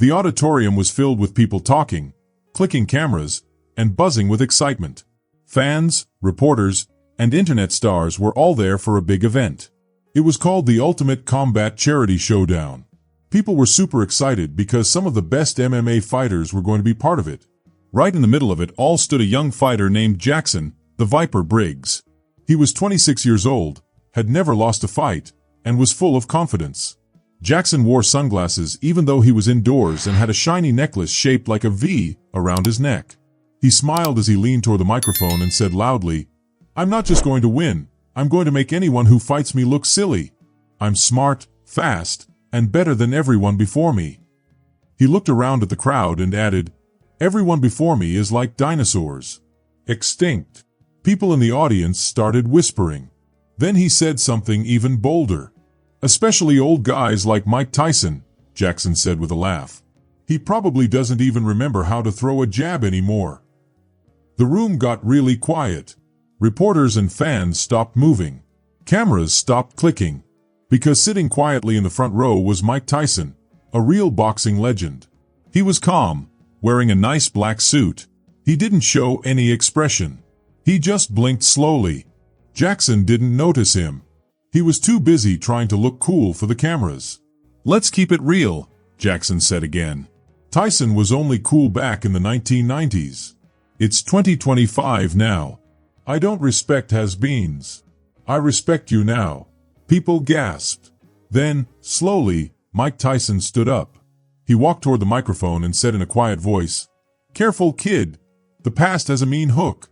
The auditorium was filled with people talking, clicking cameras, and buzzing with excitement. Fans, reporters, and internet stars were all there for a big event. It was called the Ultimate Combat Charity Showdown. People were super excited because some of the best MMA fighters were going to be part of it. Right in the middle of it all stood a young fighter named Jackson, the Viper Briggs. He was 26 years old, had never lost a fight, and was full of confidence. Jackson wore sunglasses even though he was indoors and had a shiny necklace shaped like a V around his neck. He smiled as he leaned toward the microphone and said loudly, "I'm not just going to win, I'm going to make anyone who fights me look silly. I'm smart, fast, and better than everyone before me." He looked around at the crowd and added, "Everyone before me is like dinosaurs. Extinct." People in the audience started whispering. Then he said something even bolder. "Especially old guys like Mike Tyson," Jackson said with a laugh. "He probably doesn't even remember how to throw a jab anymore." The room got really quiet. Reporters and fans stopped moving. Cameras stopped clicking. Because sitting quietly in the front row was Mike Tyson, a real boxing legend. He was calm, wearing a nice black suit. He didn't show any expression. He just blinked slowly. Jackson didn't notice him. He was too busy trying to look cool for the cameras. "Let's keep it real," Jackson said again. "Tyson was only cool back in the 1990s. It's 2025 now. I don't respect has-beens. I respect you now." People gasped. Then, slowly, Mike Tyson stood up. He walked toward the microphone and said in a quiet voice, "Careful, kid. The past has a mean hook."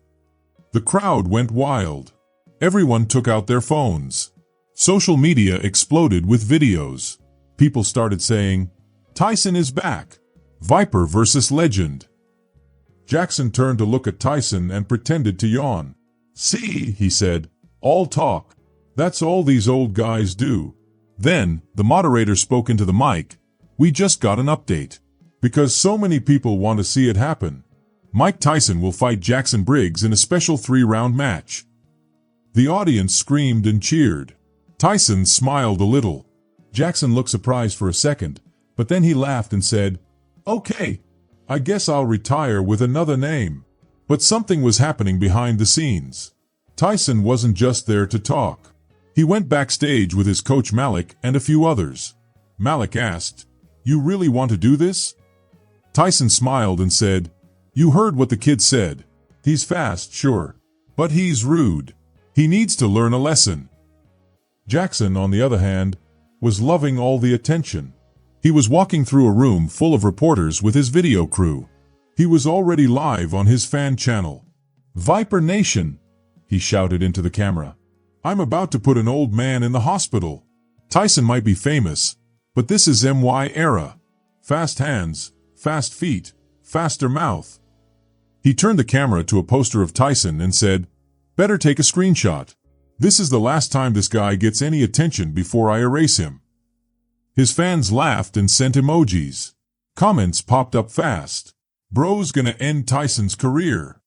The crowd went wild. Everyone took out their phones. Social media exploded with videos. People started saying, "Tyson is back. Viper versus legend." Jackson turned to look at Tyson and pretended to yawn. "See," he said, "all talk. That's all these old guys do." Then, the moderator spoke into the mic. "We just got an update. Because so many people want to see it happen. Mike Tyson will fight Jackson Briggs in a special 3-round match." The audience screamed and cheered. Tyson smiled a little. Jackson looked surprised for a second, but then he laughed and said, "Okay, I guess I'll retire with another name." But something was happening behind the scenes. Tyson wasn't just there to talk. He went backstage with his coach Malik and a few others. Malik asked, "You really want to do this?" Tyson smiled and said, "You heard what the kid said. He's fast, sure. But he's rude. He needs to learn a lesson." Jackson, on the other hand, was loving all the attention. He was walking through a room full of reporters with his video crew. He was already live on his fan channel. "Viper Nation," he shouted into the camera. "I'm about to put an old man in the hospital. Tyson might be famous, but this is MY era. Fast hands, fast feet, faster mouth." He turned the camera to a poster of Tyson and said, "Better take a screenshot. This is the last time this guy gets any attention before I erase him." His fans laughed and sent emojis. Comments popped up fast. "Bro's gonna end Tyson's career.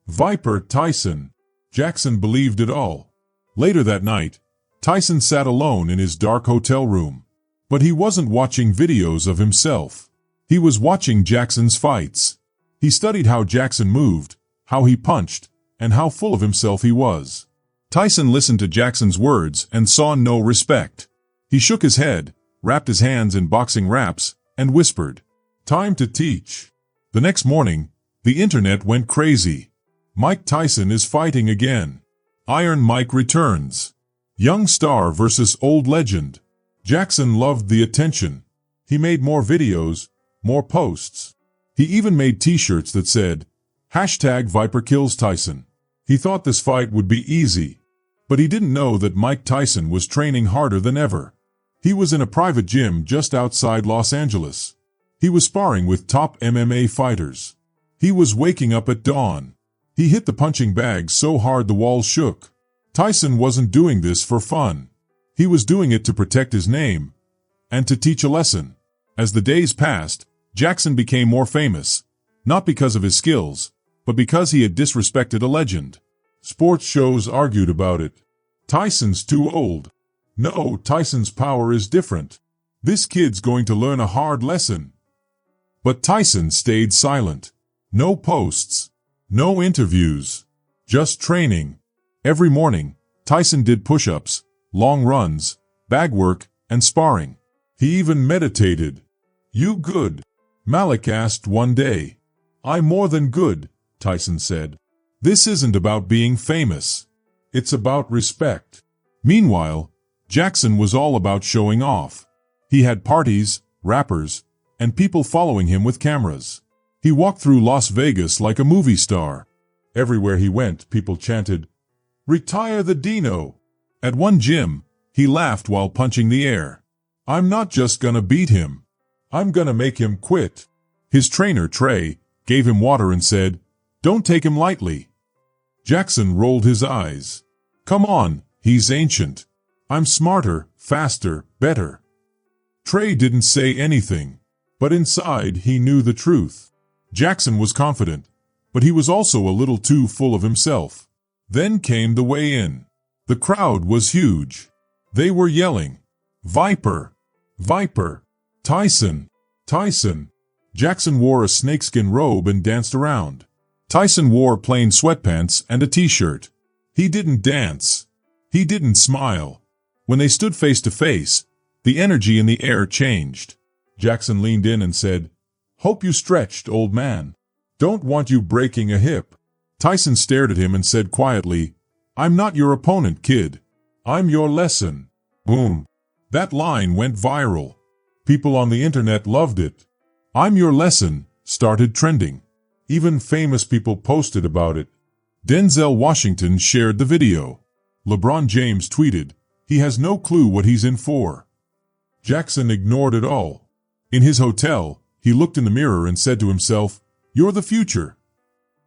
Viper Tyson." Jackson believed it all. Later that night, Tyson sat alone in his dark hotel room. But he wasn't watching videos of himself. He was watching Jackson's fights. He studied how Jackson moved, how he punched, and how full of himself he was. Tyson listened to Jackson's words and saw no respect. He shook his head, wrapped his hands in boxing wraps, and whispered, "Time to teach." The next morning, the internet went crazy. Mike Tyson is fighting again. Iron Mike returns. Young star versus old legend. Jackson loved the attention. He made more videos, more posts. He even made t-shirts that said, #ViperKillsTyson. He thought this fight would be easy. But he didn't know that Mike Tyson was training harder than ever. He was in a private gym just outside Los Angeles. He was sparring with top MMA fighters. He was waking up at dawn. He hit the punching bag so hard the walls shook. Tyson wasn't doing this for fun. He was doing it to protect his name and to teach a lesson. As the days passed, Jackson became more famous, not because of his skills, but because he had disrespected a legend. Sports shows argued about it. Tyson's too old. No, Tyson's power is different. This kid's going to learn a hard lesson. But Tyson stayed silent. No posts. No interviews. Just training. Every morning, Tyson did push-ups, long runs, bag work, and sparring. He even meditated. "You good?" Malik asked one day. "I'm more than good," Tyson said. "This isn't about being famous. It's about respect." Meanwhile, Jackson was all about showing off. He had parties, rappers, and people following him with cameras. He walked through Las Vegas like a movie star. Everywhere he went, people chanted, "Retire the Dino." At one gym, he laughed while punching the air. "I'm not just gonna beat him. I'm gonna make him quit." His trainer, Trey, gave him water and said, "Don't take him lightly." Jackson rolled his eyes. "Come on, he's ancient. I'm smarter, faster, better." Trey didn't say anything, but inside he knew the truth. Jackson was confident, but he was also a little too full of himself. Then came the weigh-in. The crowd was huge. They were yelling, "Viper! Viper! Tyson! Tyson!" Jackson wore a snakeskin robe and danced around. Tyson wore plain sweatpants and a t-shirt. He didn't dance. He didn't smile. When they stood face to face, the energy in the air changed. Jackson leaned in and said, "Hope you stretched, old man. Don't want you breaking a hip." Tyson stared at him and said quietly, "I'm not your opponent, kid. I'm your lesson." Boom. That line went viral. People on the internet loved it. "I'm your lesson" started trending. Even famous people posted about it. Denzel Washington shared the video. LeBron James tweeted, "He has no clue what he's in for." Jackson ignored it all. In his hotel, he looked in the mirror and said to himself, "You're the future."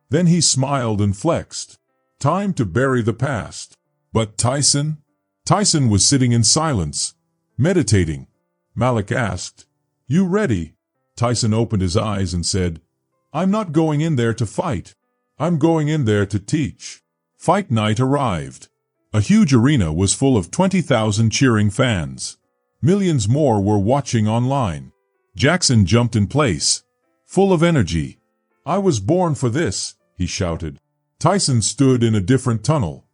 Then he smiled and flexed. Time to bury the past. But Tyson? Tyson was sitting in silence, meditating. Malik asked, "You ready?" Tyson opened his eyes and said, "I'm not going in there to fight. I'm going in there to teach." Fight night arrived. A huge arena was full of 20,000 cheering fans. Millions more were watching online. Jackson jumped in place, full of energy. "I was born for this," he shouted. Tyson stood in a different tunnel.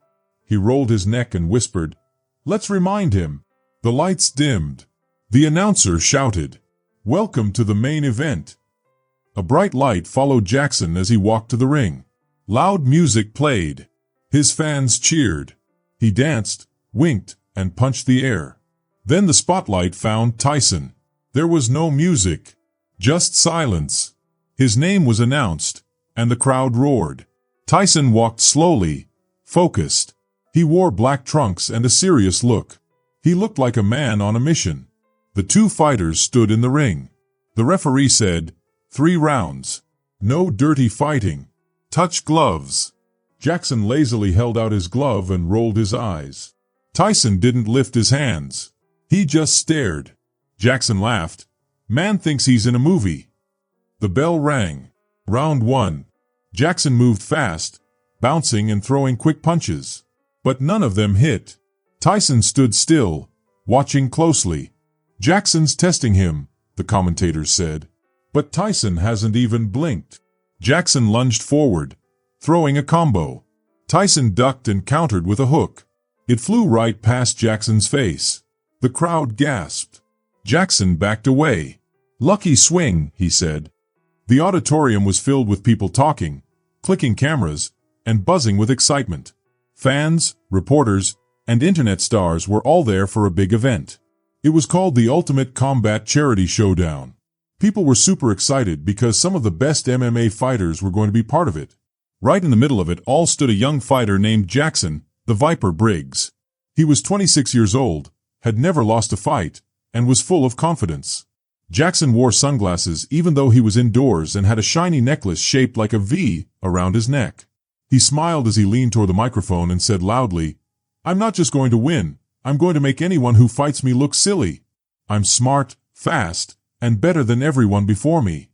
He rolled his neck and whispered, "Let's remind him." The lights dimmed. The announcer shouted, "Welcome to the main event." A bright light followed Jackson as he walked to the ring. Loud music played. His fans cheered. He danced, winked, and punched the air. Then the spotlight found Tyson. There was no music, just silence. His name was announced, and the crowd roared. Tyson walked slowly, focused. He wore black trunks and a serious look. He looked like a man on a mission. The two fighters stood in the ring. The referee said, 3 rounds. No dirty fighting. Touch gloves. Jackson lazily held out his glove and rolled his eyes. Tyson didn't lift his hands. He just stared. Jackson laughed. "Man thinks he's in a movie." The bell rang. Round 1. Jackson moved fast, bouncing and throwing quick punches. But none of them hit. Tyson stood still, watching closely. "Jackson's testing him," the commentators said. But Tyson hasn't even blinked. Jackson lunged forward, throwing a combo. Tyson ducked and countered with a hook. It flew right past Jackson's face. The crowd gasped. Jackson backed away. "Lucky swing," he said. The auditorium was filled with people talking, clicking cameras, and buzzing with excitement. Fans, reporters, and internet stars were all there for a big event. It was called the Ultimate Combat Charity Showdown. People were super excited because some of the best MMA fighters were going to be part of it. Right in the middle of it all stood a young fighter named Jackson, the Viper Briggs. He was 26 years old, had never lost a fight, and was full of confidence. Jackson wore sunglasses even though he was indoors and had a shiny necklace shaped like a V around his neck. He smiled as he leaned toward the microphone and said loudly, "I'm not just going to win, I'm going to make anyone who fights me look silly. I'm smart, fast, and better than everyone before me."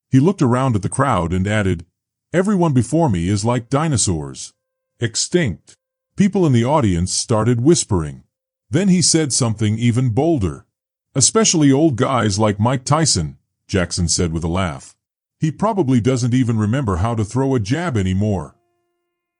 He looked around at the crowd and added, "Everyone before me is like dinosaurs. Extinct." People in the audience started whispering. Then he said something even bolder. "Especially old guys like Mike Tyson, Jackson said with a laugh. He probably doesn't even remember how to throw a jab anymore.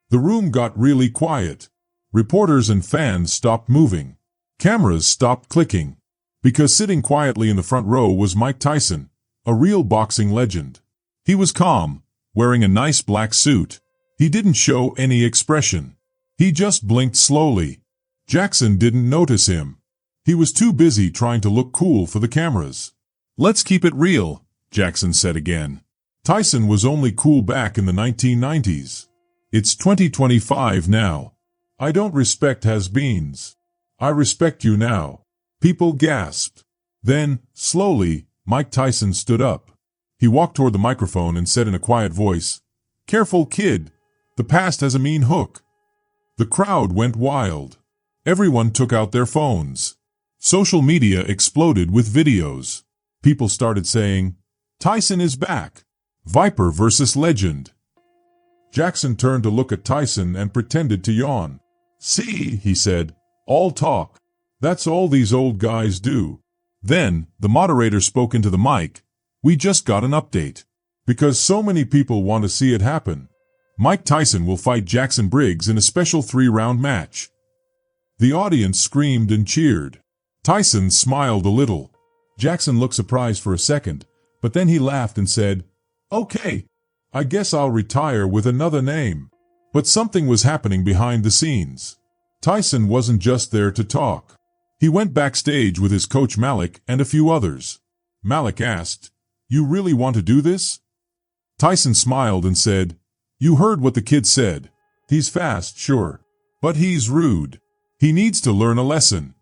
The room got really quiet. Reporters and fans stopped moving. Cameras stopped clicking. Because sitting quietly in the front row was Mike Tyson, a real boxing legend. He was calm, wearing a nice black suit. He didn't show any expression. He just blinked slowly. Jackson didn't notice him. He was too busy trying to look cool for the cameras. "Let's keep it real," Jackson said again. Tyson was only cool back in the 1990s. It's 2025 now. I don't respect has-beens. I respect you now. People gasped. Then, slowly, Mike Tyson stood up. He walked toward the microphone and said in a quiet voice, "Careful, kid. The past has a mean hook." The crowd went wild. Everyone took out their phones. Social media exploded with videos. People started saying, "Tyson is back. Viper versus legend." Jackson turned to look at Tyson and pretended to yawn. "See," he said, "all talk. That's all these old guys do." Then, the moderator spoke into the mic. "We just got an update. Because so many people want to see it happen. Mike Tyson will fight Jackson Briggs in a special 3-round match." The audience screamed and cheered. Tyson smiled a little. Jackson looked surprised for a second, but then he laughed and said, "Okay, I guess I'll retire with another name." But something was happening behind the scenes. Tyson wasn't just there to talk. He went backstage with his coach Malik and a few others. Malik asked, "You really want to do this?" Tyson smiled and said, "You heard what the kid said. He's fast, sure. But he's rude. He needs to learn a lesson."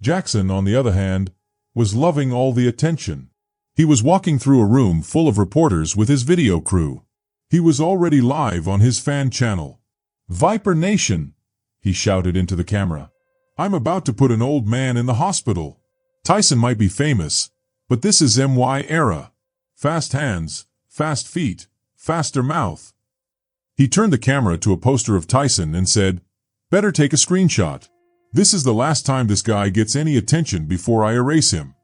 Jackson, on the other hand, was loving all the attention. He was walking through a room full of reporters with his video crew. He was already live on his fan channel. "Viper Nation," he shouted into the camera. "I'm about to put an old man in the hospital. Tyson might be famous, but this is MY era. Fast hands, fast feet, faster mouth." He turned the camera to a poster of Tyson and said, "Better take a screenshot. This is the last time this guy gets any attention before I erase him."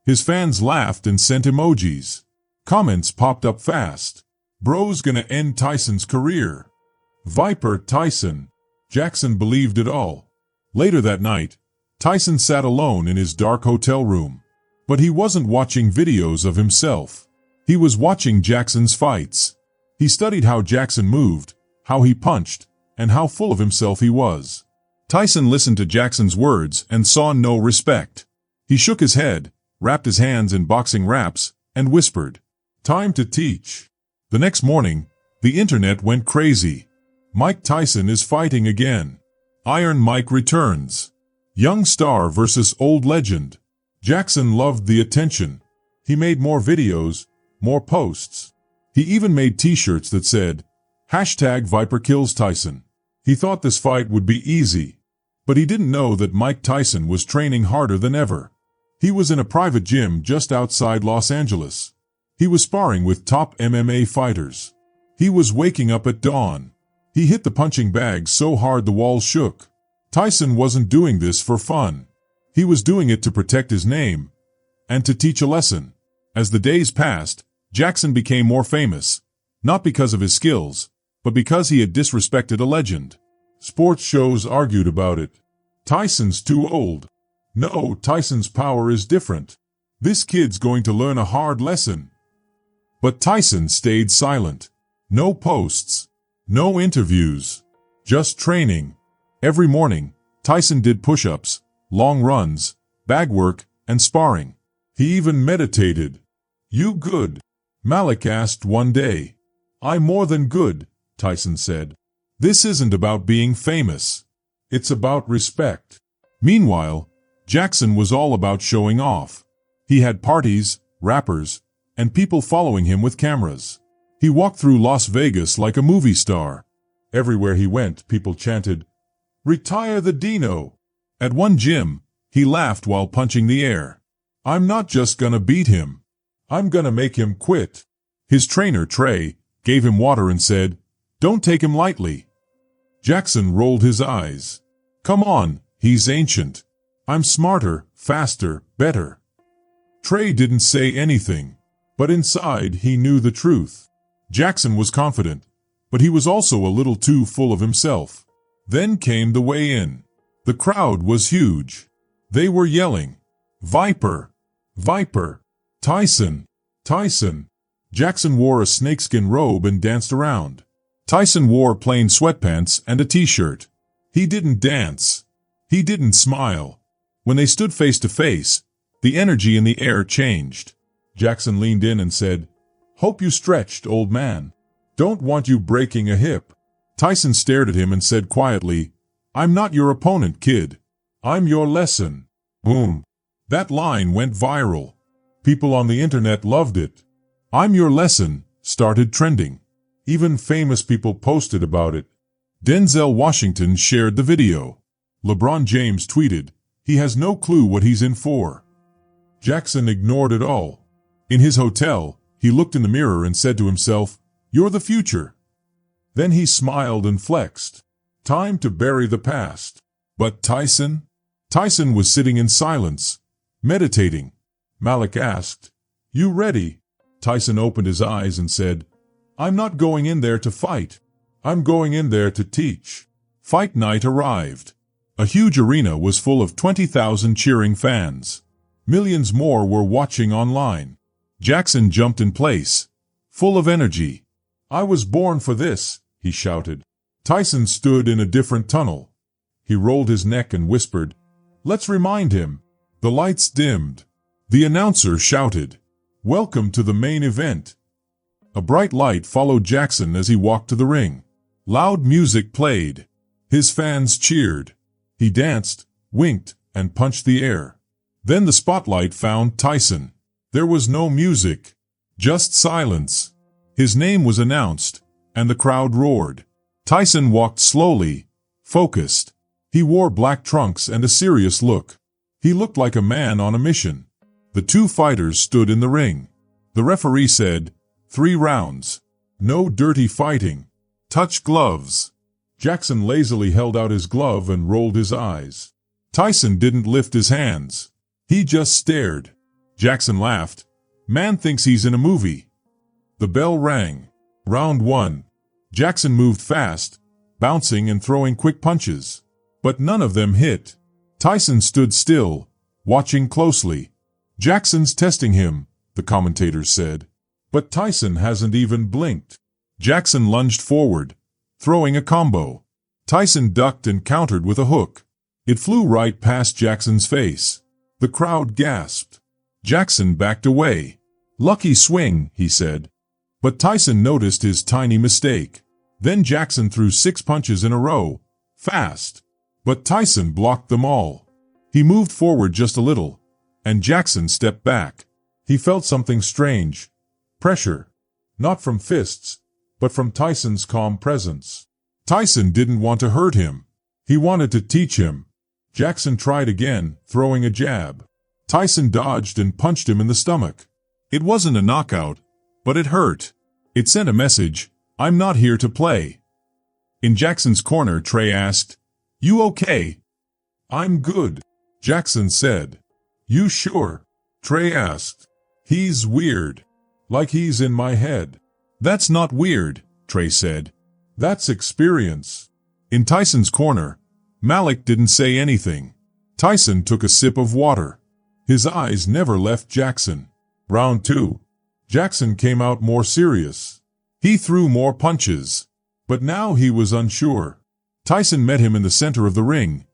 His fans laughed and sent emojis. Comments popped up fast. "Bro's gonna end Tyson's career. Viper Tyson." Jackson believed it all. Later that night, Tyson sat alone in his dark hotel room. But he wasn't watching videos of himself. He was watching Jackson's fights. He studied how Jackson moved, how he punched, and how full of himself he was. Tyson listened to Jackson's words and saw no respect. He shook his head, wrapped his hands in boxing wraps, and whispered, "Time to teach." The next morning, the internet went crazy. Mike Tyson is fighting again. Iron Mike returns. Young star versus old legend. Jackson loved the attention. He made more videos, more posts. He even made t-shirts that said, #ViperKillsTyson. He thought this fight would be easy. But he didn't know that Mike Tyson was training harder than ever. He was in a private gym just outside Los Angeles. He was sparring with top MMA fighters. He was waking up at dawn. He hit the punching bag so hard the walls shook. Tyson wasn't doing this for fun. He was doing it to protect his name and to teach a lesson. As the days passed, Jackson became more famous, not because of his skills, but because he had disrespected a legend. Sports shows argued about it. Tyson's too old. No, Tyson's power is different. This kid's going to learn a hard lesson. But Tyson stayed silent. No posts. No interviews. Just training. Every morning, Tyson did push-ups, long runs, bag work, and sparring. He even meditated. "You good?" Malik asked one day. "I'm more than good," Tyson said. "This isn't about being famous. It's about respect." Meanwhile, Jackson was all about showing off. He had parties, rappers, and people following him with cameras. He walked through Las Vegas like a movie star. Everywhere he went, people chanted, "Retire the Dino." At one gym, he laughed while punching the air. "I'm not just gonna beat him. I'm gonna make him quit." His trainer, Trey, gave him water and said, "Don't take him lightly." Jackson rolled his eyes. "Come on, he's ancient. I'm smarter, faster, better." Trey didn't say anything, but inside he knew the truth. Jackson was confident, but he was also a little too full of himself. Then came the weigh-in. The crowd was huge. They were yelling, "Viper! Viper! Tyson! Tyson!" Jackson wore a snakeskin robe and danced around. Tyson wore plain sweatpants and a t-shirt. He didn't dance. He didn't smile. When they stood face to face, the energy in the air changed. Jackson leaned in and said, "Hope you stretched, old man. Don't want you breaking a hip." Tyson stared at him and said quietly, "I'm not your opponent, kid. I'm your lesson." Boom. That line went viral. People on the internet loved it. "I'm your lesson" started trending. Even famous people posted about it. Denzel Washington shared the video. LeBron James tweeted, "He has no clue what he's in for." Jackson ignored it all. In his hotel, he looked in the mirror and said to himself, "You're the future." Then he smiled and flexed. Time to bury the past. But Tyson? Tyson was sitting in silence, meditating. Malik asked, "You ready?" Tyson opened his eyes and said, "I'm not going in there to fight. I'm going in there to teach." Fight night arrived. A huge arena was full of 20,000 cheering fans. Millions more were watching online. Jackson jumped in place, full of energy. "I was born for this," he shouted. Tyson stood in a different tunnel. He rolled his neck and whispered, "Let's remind him." The lights dimmed. The announcer shouted, "Welcome to the main event." A bright light followed Jackson as he walked to the ring. Loud music played. His fans cheered. He danced, winked, and punched the air. Then the spotlight found Tyson. There was no music, just silence. His name was announced, and the crowd roared. Tyson walked slowly, focused. He wore black trunks and a serious look. He looked like a man on a mission. The two fighters stood in the ring. The referee said, 3 rounds. No dirty fighting. Touch gloves. Jackson lazily held out his glove and rolled his eyes. Tyson didn't lift his hands. He just stared. Jackson laughed. "Man thinks he's in a movie." The bell rang. Round 1. Jackson moved fast, bouncing and throwing quick punches. But none of them hit. Tyson stood still, watching closely. "Jackson's testing him," the commentators said. But Tyson hasn't even blinked. Jackson lunged forward, throwing a combo. Tyson ducked and countered with a hook. It flew right past Jackson's face. The crowd gasped. Jackson backed away. "Lucky swing," he said. But Tyson noticed his tiny mistake. Then Jackson threw 6 punches in a row, fast. But Tyson blocked them all. He moved forward just a little, and Jackson stepped back. He felt something strange. Pressure. Not from fists, but from Tyson's calm presence. Tyson didn't want to hurt him. He wanted to teach him. Jackson tried again, throwing a jab. Tyson dodged and punched him in the stomach. It wasn't a knockout, but it hurt. It sent a message, "I'm not here to play." In Jackson's corner, Trey asked, "You okay?" "I'm good," Jackson said. "You sure?" Trey asked. "He's weird. Like he's in my head." "That's not weird," Trey said. "That's experience." In Tyson's corner, Malik didn't say anything. Tyson took a sip of water. His eyes never left Jackson. Round 2. Jackson came out more serious. He threw more punches. But now he was unsure. Tyson met him in the center of the ring,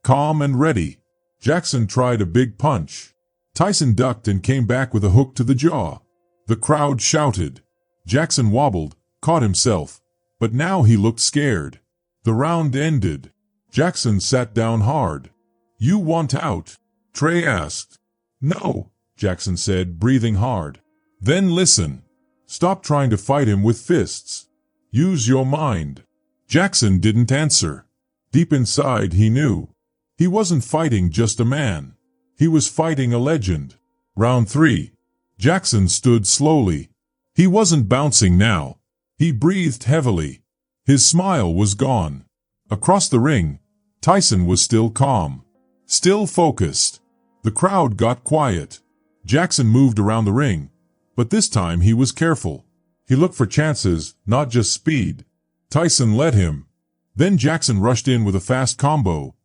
calm and ready. Jackson tried a big punch. Tyson ducked and came back with a hook to the jaw. The crowd shouted. Jackson wobbled, caught himself, but now he looked scared. The round ended. Jackson sat down hard. "You want out?" Trey asked. "No," Jackson said, breathing hard. "Then listen. Stop trying to fight him with fists. Use your mind." Jackson didn't answer. Deep inside he knew. He wasn't fighting just a man. He was fighting a legend. Round 3. Jackson stood slowly. He wasn't bouncing now. He breathed heavily. His smile was gone. Across the ring, Tyson was still calm. Still focused. The crowd got quiet. Jackson moved around the ring, but this time he was careful. He looked for chances, not just speed. Tyson led him. Then Jackson rushed in with a fast combo.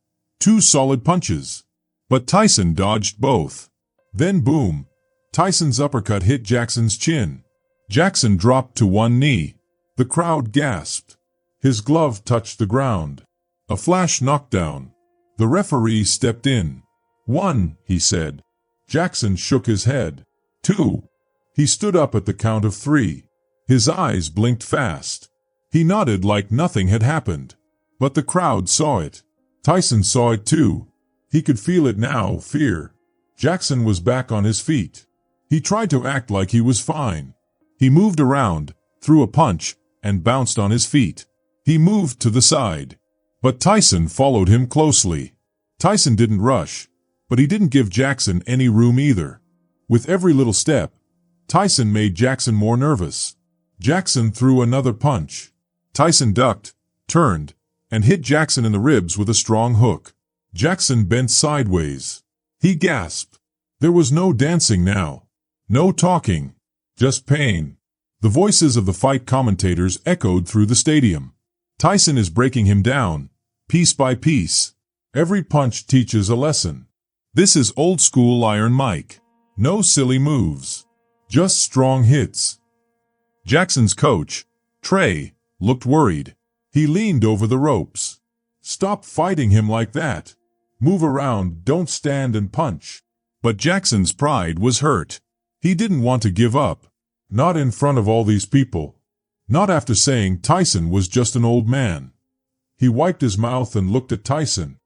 2 solid punches. But Tyson dodged both. Then boom! Tyson's uppercut hit Jackson's chin. Jackson dropped to one knee. The crowd gasped. His glove touched the ground. A flash knockdown. The referee stepped in. 1, he said. Jackson shook his head. 2. He stood up at the count of 3. His eyes blinked fast. He nodded like nothing had happened. But the crowd saw it. Tyson saw it too. He could feel it now, fear. Jackson was back on his feet. He tried to act like he was fine. He moved around, threw a punch, and bounced on his feet. He moved to the side. But Tyson followed him closely. Tyson didn't rush, but he didn't give Jackson any room either. With every little step, Tyson made Jackson more nervous. Jackson threw another punch. Tyson ducked, turned, and hit Jackson in the ribs with a strong hook. Jackson bent sideways. He gasped. There was no dancing now. No talking. Just pain. The voices of the fight commentators echoed through the stadium. Tyson is breaking him down, piece by piece. Every punch teaches a lesson. This is old-school Iron Mike. No silly moves. Just strong hits. Jackson's coach, Trey, looked worried. He leaned over the ropes. Stop fighting him like that. Move around, don't stand and punch. But Jackson's pride was hurt. He didn't want to give up. Not in front of all these people. Not after saying Tyson was just an old man. He wiped his mouth and looked at Tyson.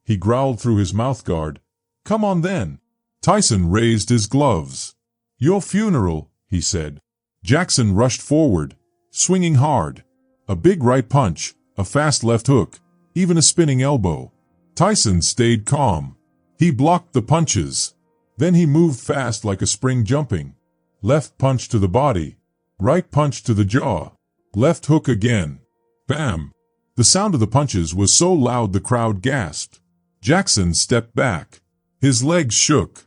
He growled through his mouthguard. Come on then. Tyson raised his gloves. Your funeral, he said. Jackson rushed forward, swinging hard. A big right punch, a fast left hook, even a spinning elbow. Tyson stayed calm. He blocked the punches. Then he moved fast like a spring jumping. Left punch to the body. Right punch to the jaw. Left hook again. Bam! The sound of the punches was so loud the crowd gasped. Jackson stepped back. His legs shook.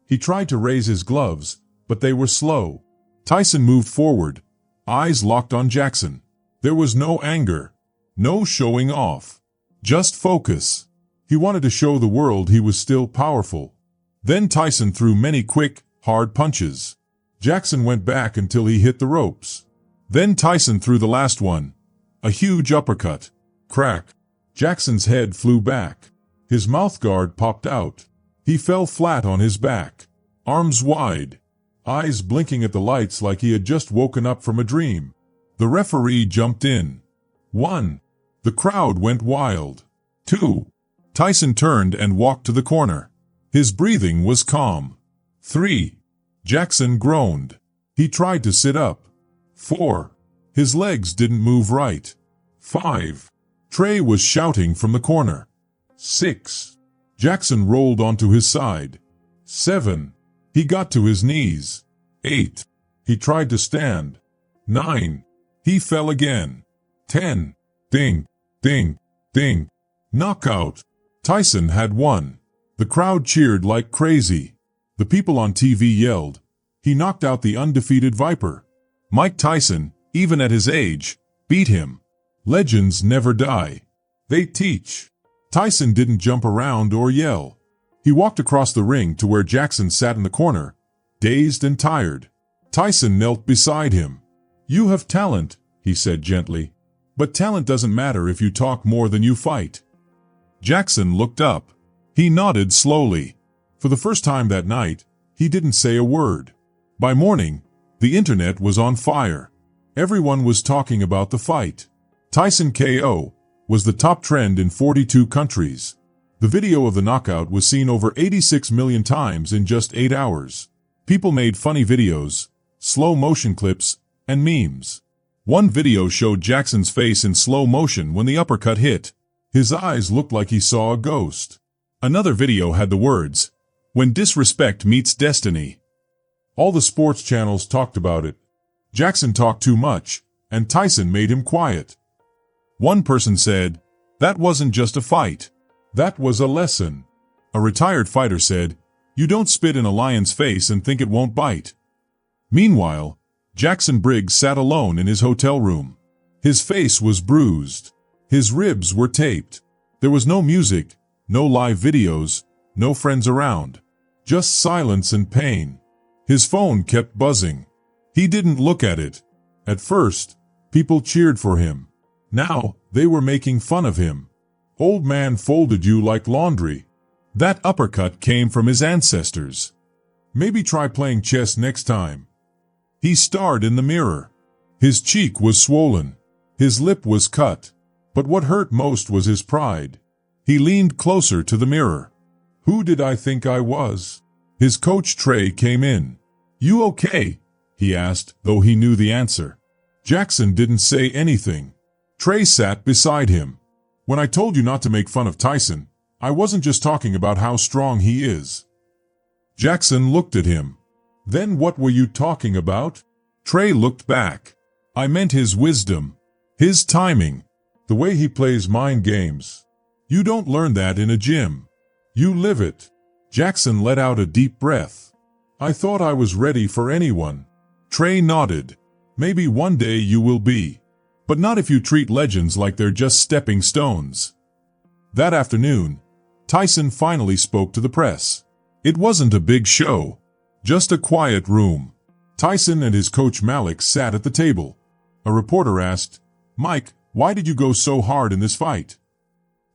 He tried to raise his gloves, but they were slow. Tyson moved forward, eyes locked on Jackson. There was no anger, no showing off, just focus. He wanted to show the world he was still powerful. Then Tyson threw many quick, hard punches. Jackson went back until he hit the ropes. Then Tyson threw the last one, a huge uppercut. Crack! Jackson's head flew back. His mouthguard popped out. He fell flat on his back, arms wide, eyes blinking at the lights like he had just woken up from a dream. The referee jumped in. 1. The crowd went wild. 2. Tyson turned and walked to the corner. His breathing was calm. 3. Jackson groaned. He tried to sit up. 4. His legs didn't move right. 5. Trey was shouting from the corner. 6. Jackson rolled onto his side. 7. He got to his knees. 8. He tried to stand. 9. He fell again. 10. Ding, ding, ding. Knockout. Tyson had won. The crowd cheered like crazy. The people on TV yelled. He knocked out the undefeated Viper. Mike Tyson, even at his age, beat him. Legends never die. They teach. Tyson didn't jump around or yell. He walked across the ring to where Jackson sat in the corner, dazed and tired. Tyson knelt beside him. You have talent, he said gently. But talent doesn't matter if you talk more than you fight. Jackson looked up. He nodded slowly. For the first time that night, he didn't say a word. By morning, the internet was on fire. Everyone was talking about the fight. Tyson KO was the top trend in 42 countries. The video of the knockout was seen over 86 million times in just 8 hours. People made funny videos, slow motion clips, and memes. One video showed Jackson's face in slow motion when the uppercut hit. His eyes looked like he saw a ghost. Another video had the words, "When disrespect meets destiny." All the sports channels talked about it. Jackson talked too much, and Tyson made him quiet. One person said, "That wasn't just a fight. That was a lesson." A retired fighter said, You don't spit in a lion's face and think it won't bite. Meanwhile, Jackson Briggs sat alone in his hotel room. His face was bruised. His ribs were taped. There was no music, no live videos, no friends around. Just silence and pain. His phone kept buzzing. He didn't look at it. At first, people cheered for him. Now, they were making fun of him. Old man folded you like laundry. That uppercut came from his ancestors. Maybe try playing chess next time. He stared in the mirror. His cheek was swollen. His lip was cut. But what hurt most was his pride. He leaned closer to the mirror. Who did I think I was? His coach Trey came in. You okay? He asked, though he knew the answer. Jackson didn't say anything. Trey sat beside him. When I told you not to make fun of Tyson, I wasn't just talking about how strong he is. Jackson looked at him. Then what were you talking about? Trey looked back. I meant his wisdom. His timing. The way he plays mind games. You don't learn that in a gym. You live it. Jackson let out a deep breath. I thought I was ready for anyone. Trey nodded. Maybe one day you will be. But not if you treat legends like they're just stepping stones. That afternoon, Tyson finally spoke to the press. It wasn't a big show. Just a quiet room. Tyson and his coach Malik sat at the table. A reporter asked, Mike, why did you go so hard in this fight?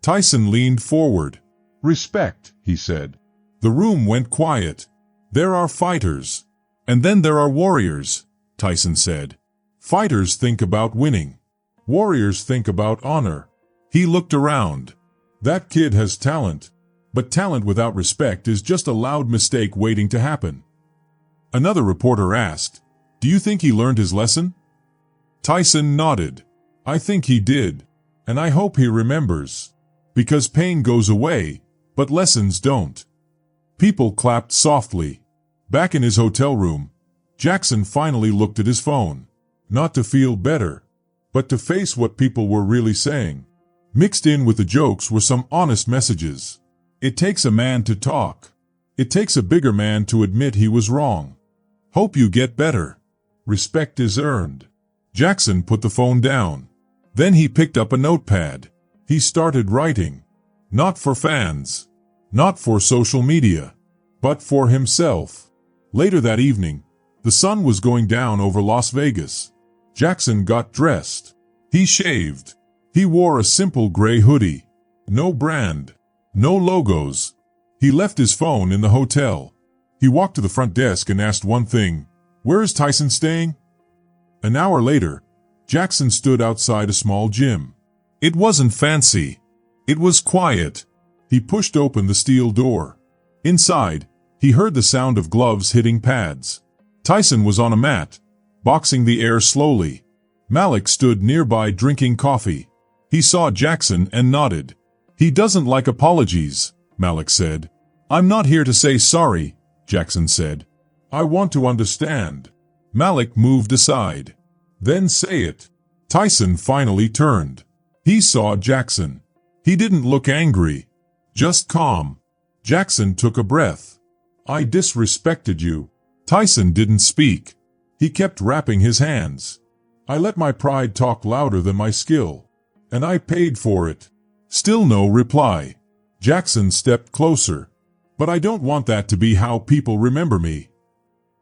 Tyson leaned forward. Respect, he said. The room went quiet. There are fighters. And then there are warriors, Tyson said. Fighters think about winning. Warriors think about honor. He looked around. That kid has talent. But talent without respect is just a loud mistake waiting to happen. Another reporter asked, Do you think he learned his lesson? Tyson nodded. I think he did. And I hope he remembers. Because pain goes away, but lessons don't. People clapped softly. Back in his hotel room, Jackson finally looked at his phone. Not to feel better, but to face what people were really saying. Mixed in with the jokes were some honest messages. It takes a man to talk. It takes a bigger man to admit he was wrong. Hope you get better. Respect is earned. Jackson put the phone down. Then he picked up a notepad. He started writing. Not for fans. Not for social media. But for himself. Later that evening, the sun was going down over Las Vegas. Jackson got dressed. He shaved. He wore a simple gray hoodie. No brand. No logos. He left his phone in the hotel. He walked to the front desk and asked one thing. Where is Tyson staying? An hour later, Jackson stood outside a small gym. It wasn't fancy. It was quiet. He pushed open the steel door. Inside, he heard the sound of gloves hitting pads. Tyson was on a mat, boxing the air slowly. Malik stood nearby drinking coffee. He saw Jackson and nodded. He doesn't like apologies, Malik said. I'm not here to say sorry, Jackson said. I want to understand. Malik moved aside. Then say it. Tyson finally turned. He saw Jackson. He didn't look angry. Just calm. Jackson took a breath. I disrespected you. Tyson didn't speak. He kept wrapping his hands. I let my pride talk louder than my skill. And I paid for it. Still no reply. Jackson stepped closer. But I don't want that to be how people remember me.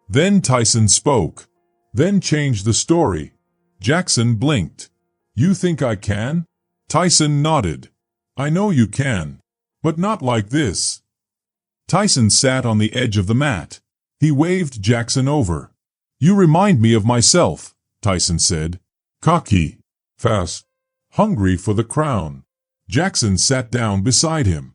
Then Tyson spoke. Then changed the story. Jackson blinked. You think I can? Tyson nodded. I know you can. But not like this. Tyson sat on the edge of the mat. He waved Jackson over. You remind me of myself, Tyson said. Cocky. Fast. Hungry for the crown. Jackson sat down beside him.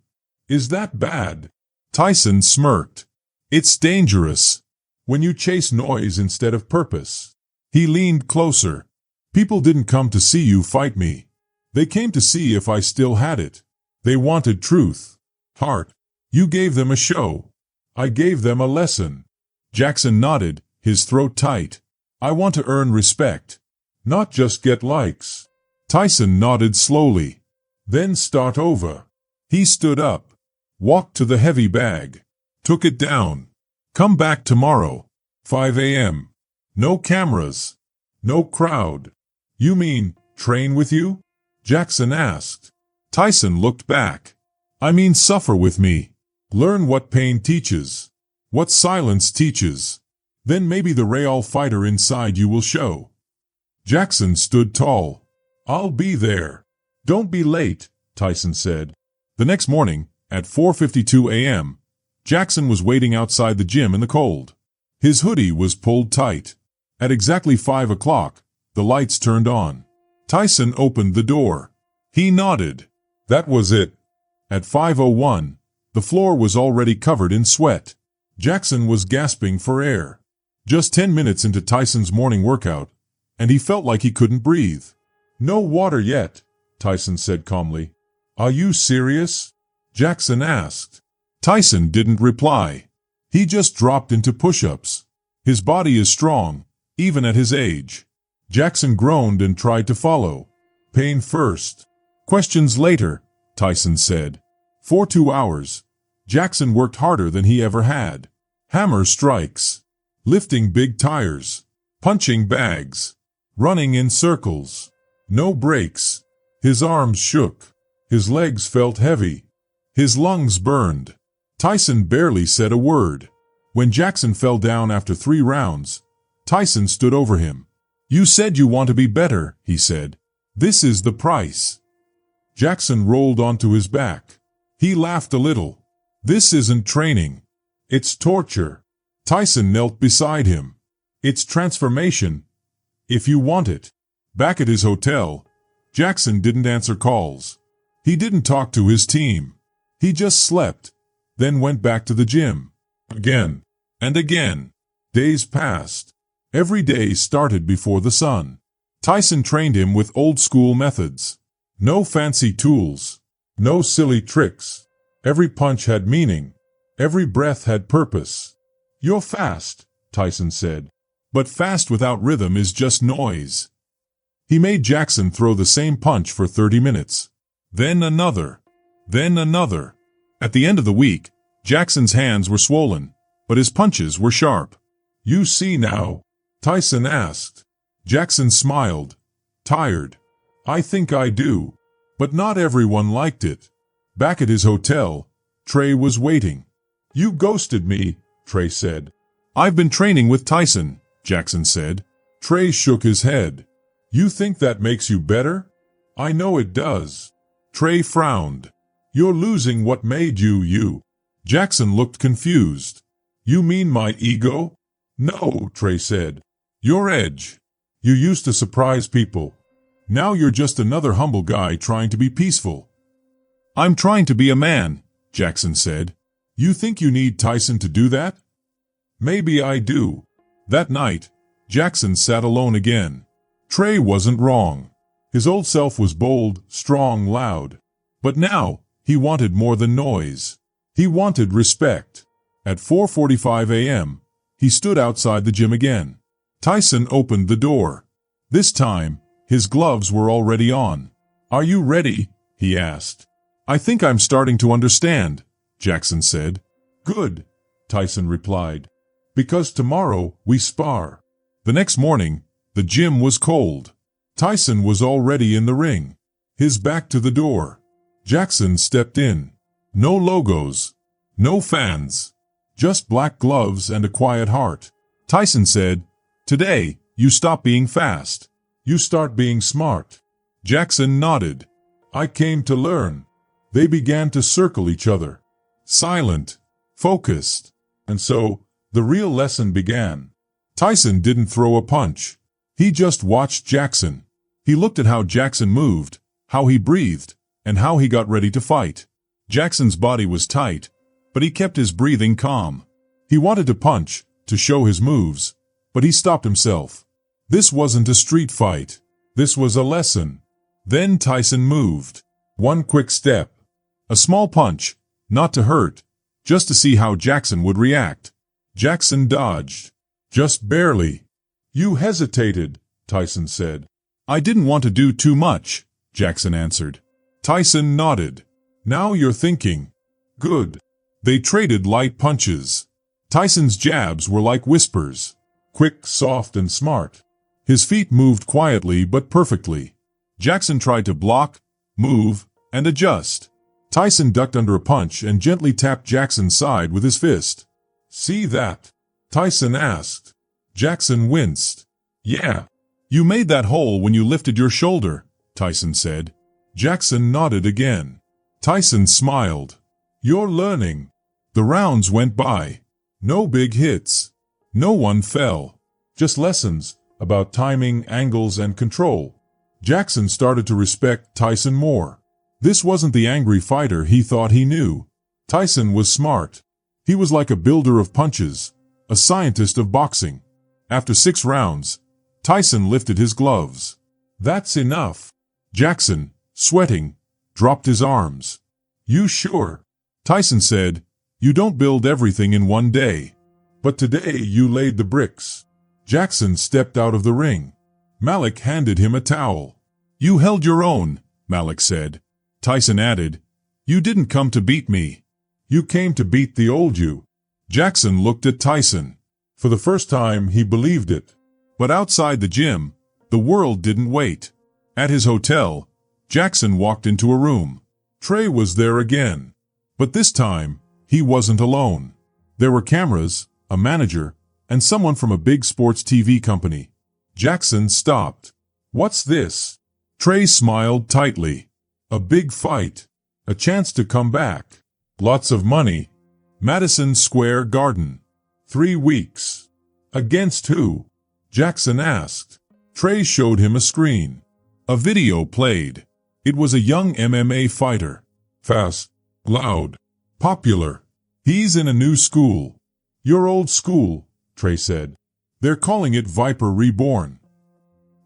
Is that bad? Tyson smirked. It's dangerous. When you chase noise instead of purpose. He leaned closer. People didn't come to see you fight me. They came to see if I still had it. They wanted truth. Heart. You gave them a show. I gave them a lesson. Jackson nodded, his throat tight. I want to earn respect. Not just get likes. Tyson nodded slowly. Then start over. He stood up. Walked to the heavy bag. Took it down. Come back tomorrow. 5 a.m. No cameras. No crowd. You mean, train with you? Jackson asked. Tyson looked back. I mean suffer with me. Learn what pain teaches. What silence teaches. Then maybe the real fighter inside you will show. Jackson stood tall. I'll be there. Don't be late, Tyson said. The next morning, at 4:52 a.m., Jackson was waiting outside the gym in the cold. His hoodie was pulled tight. At exactly 5 o'clock, the lights turned on. Tyson opened the door. He nodded. That was it. At 5:01, the floor was already covered in sweat. Jackson was gasping for air. Just 10 minutes into Tyson's morning workout, and he felt like he couldn't breathe. No water yet, Tyson said calmly. Are you serious? Jackson asked. Tyson didn't reply. He just dropped into push-ups. His body is strong, even at his age. Jackson groaned and tried to follow. Pain first. Questions later, Tyson said. For 2 hours, Jackson worked harder than he ever had. Hammer strikes. Lifting big tires. Punching bags. Running in circles. No breaks. His arms shook. His legs felt heavy. His lungs burned. Tyson barely said a word. When Jackson fell down after 3 rounds, Tyson stood over him. You said you want to be better, he said. This is the price. Jackson rolled onto his back. He laughed a little. This isn't training. It's torture. Tyson knelt beside him. It's transformation. If you want it. Back at his hotel, Jackson didn't answer calls. He didn't talk to his team. He just slept, then went back to the gym. Again and again. Days passed. Every day started before the sun. Tyson trained him with old-school methods. No fancy tools. No silly tricks. Every punch had meaning. Every breath had purpose. You're fast, Tyson said. But fast without rhythm is just noise. He made Jackson throw the same punch for 30 minutes. Then another. Then another. At the end of the week, Jackson's hands were swollen, but his punches were sharp. You see now? Tyson asked. Jackson smiled. Tired. I think I do. But not everyone liked it. Back at his hotel, Trey was waiting. You ghosted me, Trey said. I've been training with Tyson, Jackson said. Trey shook his head. You think that makes you better? I know it does. Trey frowned. You're losing what made you you. Jackson looked confused. You mean my ego? No, Trey said. Your edge. You used to surprise people. Now you're just another humble guy trying to be peaceful. I'm trying to be a man, Jackson said. You think you need Tyson to do that? Maybe I do. That night, Jackson sat alone again. Trey wasn't wrong. His old self was bold, strong, loud. But now, he wanted more than noise. He wanted respect. At 4:45 a.m., he stood outside the gym again. Tyson opened the door. This time, his gloves were already on. Are you ready? He asked. I think I'm starting to understand, Jackson said. Good, Tyson replied. Because tomorrow we spar. The next morning, the gym was cold. Tyson was already in the ring, his back to the door. Jackson stepped in. No logos. No fans. Just black gloves and a quiet heart. Tyson said, Today, you stop being fast. You start being smart. Jackson nodded. I came to learn. They began to circle each other. Silent. Focused. And so, the real lesson began. Tyson didn't throw a punch. He just watched Jackson. He looked at how Jackson moved, how he breathed, and how he got ready to fight. Jackson's body was tight, but he kept his breathing calm. He wanted to punch, to show his moves, but he stopped himself. This wasn't a street fight. This was a lesson. Then Tyson moved. One quick step. A small punch, not to hurt, just to see how Jackson would react. Jackson dodged. Just barely. You hesitated, Tyson said. I didn't want to do too much, Jackson answered. Tyson nodded. Now you're thinking. Good. They traded light punches. Tyson's jabs were like whispers, quick, soft, and smart. His feet moved quietly but perfectly. Jackson tried to block, move, and adjust. Tyson ducked under a punch and gently tapped Jackson's side with his fist. "See that?" Tyson asked. Jackson winced. "Yeah. You made that hole when you lifted your shoulder," Tyson said. Jackson nodded again. Tyson smiled. "You're learning." The rounds went by. No big hits. No one fell. Just lessons about timing, angles, and control. Jackson started to respect Tyson more. This wasn't the angry fighter he thought he knew. Tyson was smart. He was like a builder of punches, a scientist of boxing. After 6 rounds, Tyson lifted his gloves. "That's enough." Jackson, sweating, dropped his arms. "You sure?" Tyson said, "You don't build everything in one day. But today you laid the bricks." Jackson stepped out of the ring. Malik handed him a towel. "You held your own," Malik said. Tyson added, "You didn't come to beat me. You came to beat the old you." Jackson looked at Tyson. For the first time, he believed it. But outside the gym, the world didn't wait. At his hotel, Jackson walked into a room. Trey was there again. But this time, he wasn't alone. There were cameras, a manager, and someone from a big sports TV company. Jackson stopped. "What's this?" Trey smiled tightly. "A big fight. A chance to come back. Lots of money. Madison Square Garden. 3 weeks." "Against who?" Jackson asked. Trey showed him a screen. A video played. It was a young MMA fighter. Fast, loud, popular. "He's in a new school." "Your old school," Trey said. "They're calling it Viper Reborn."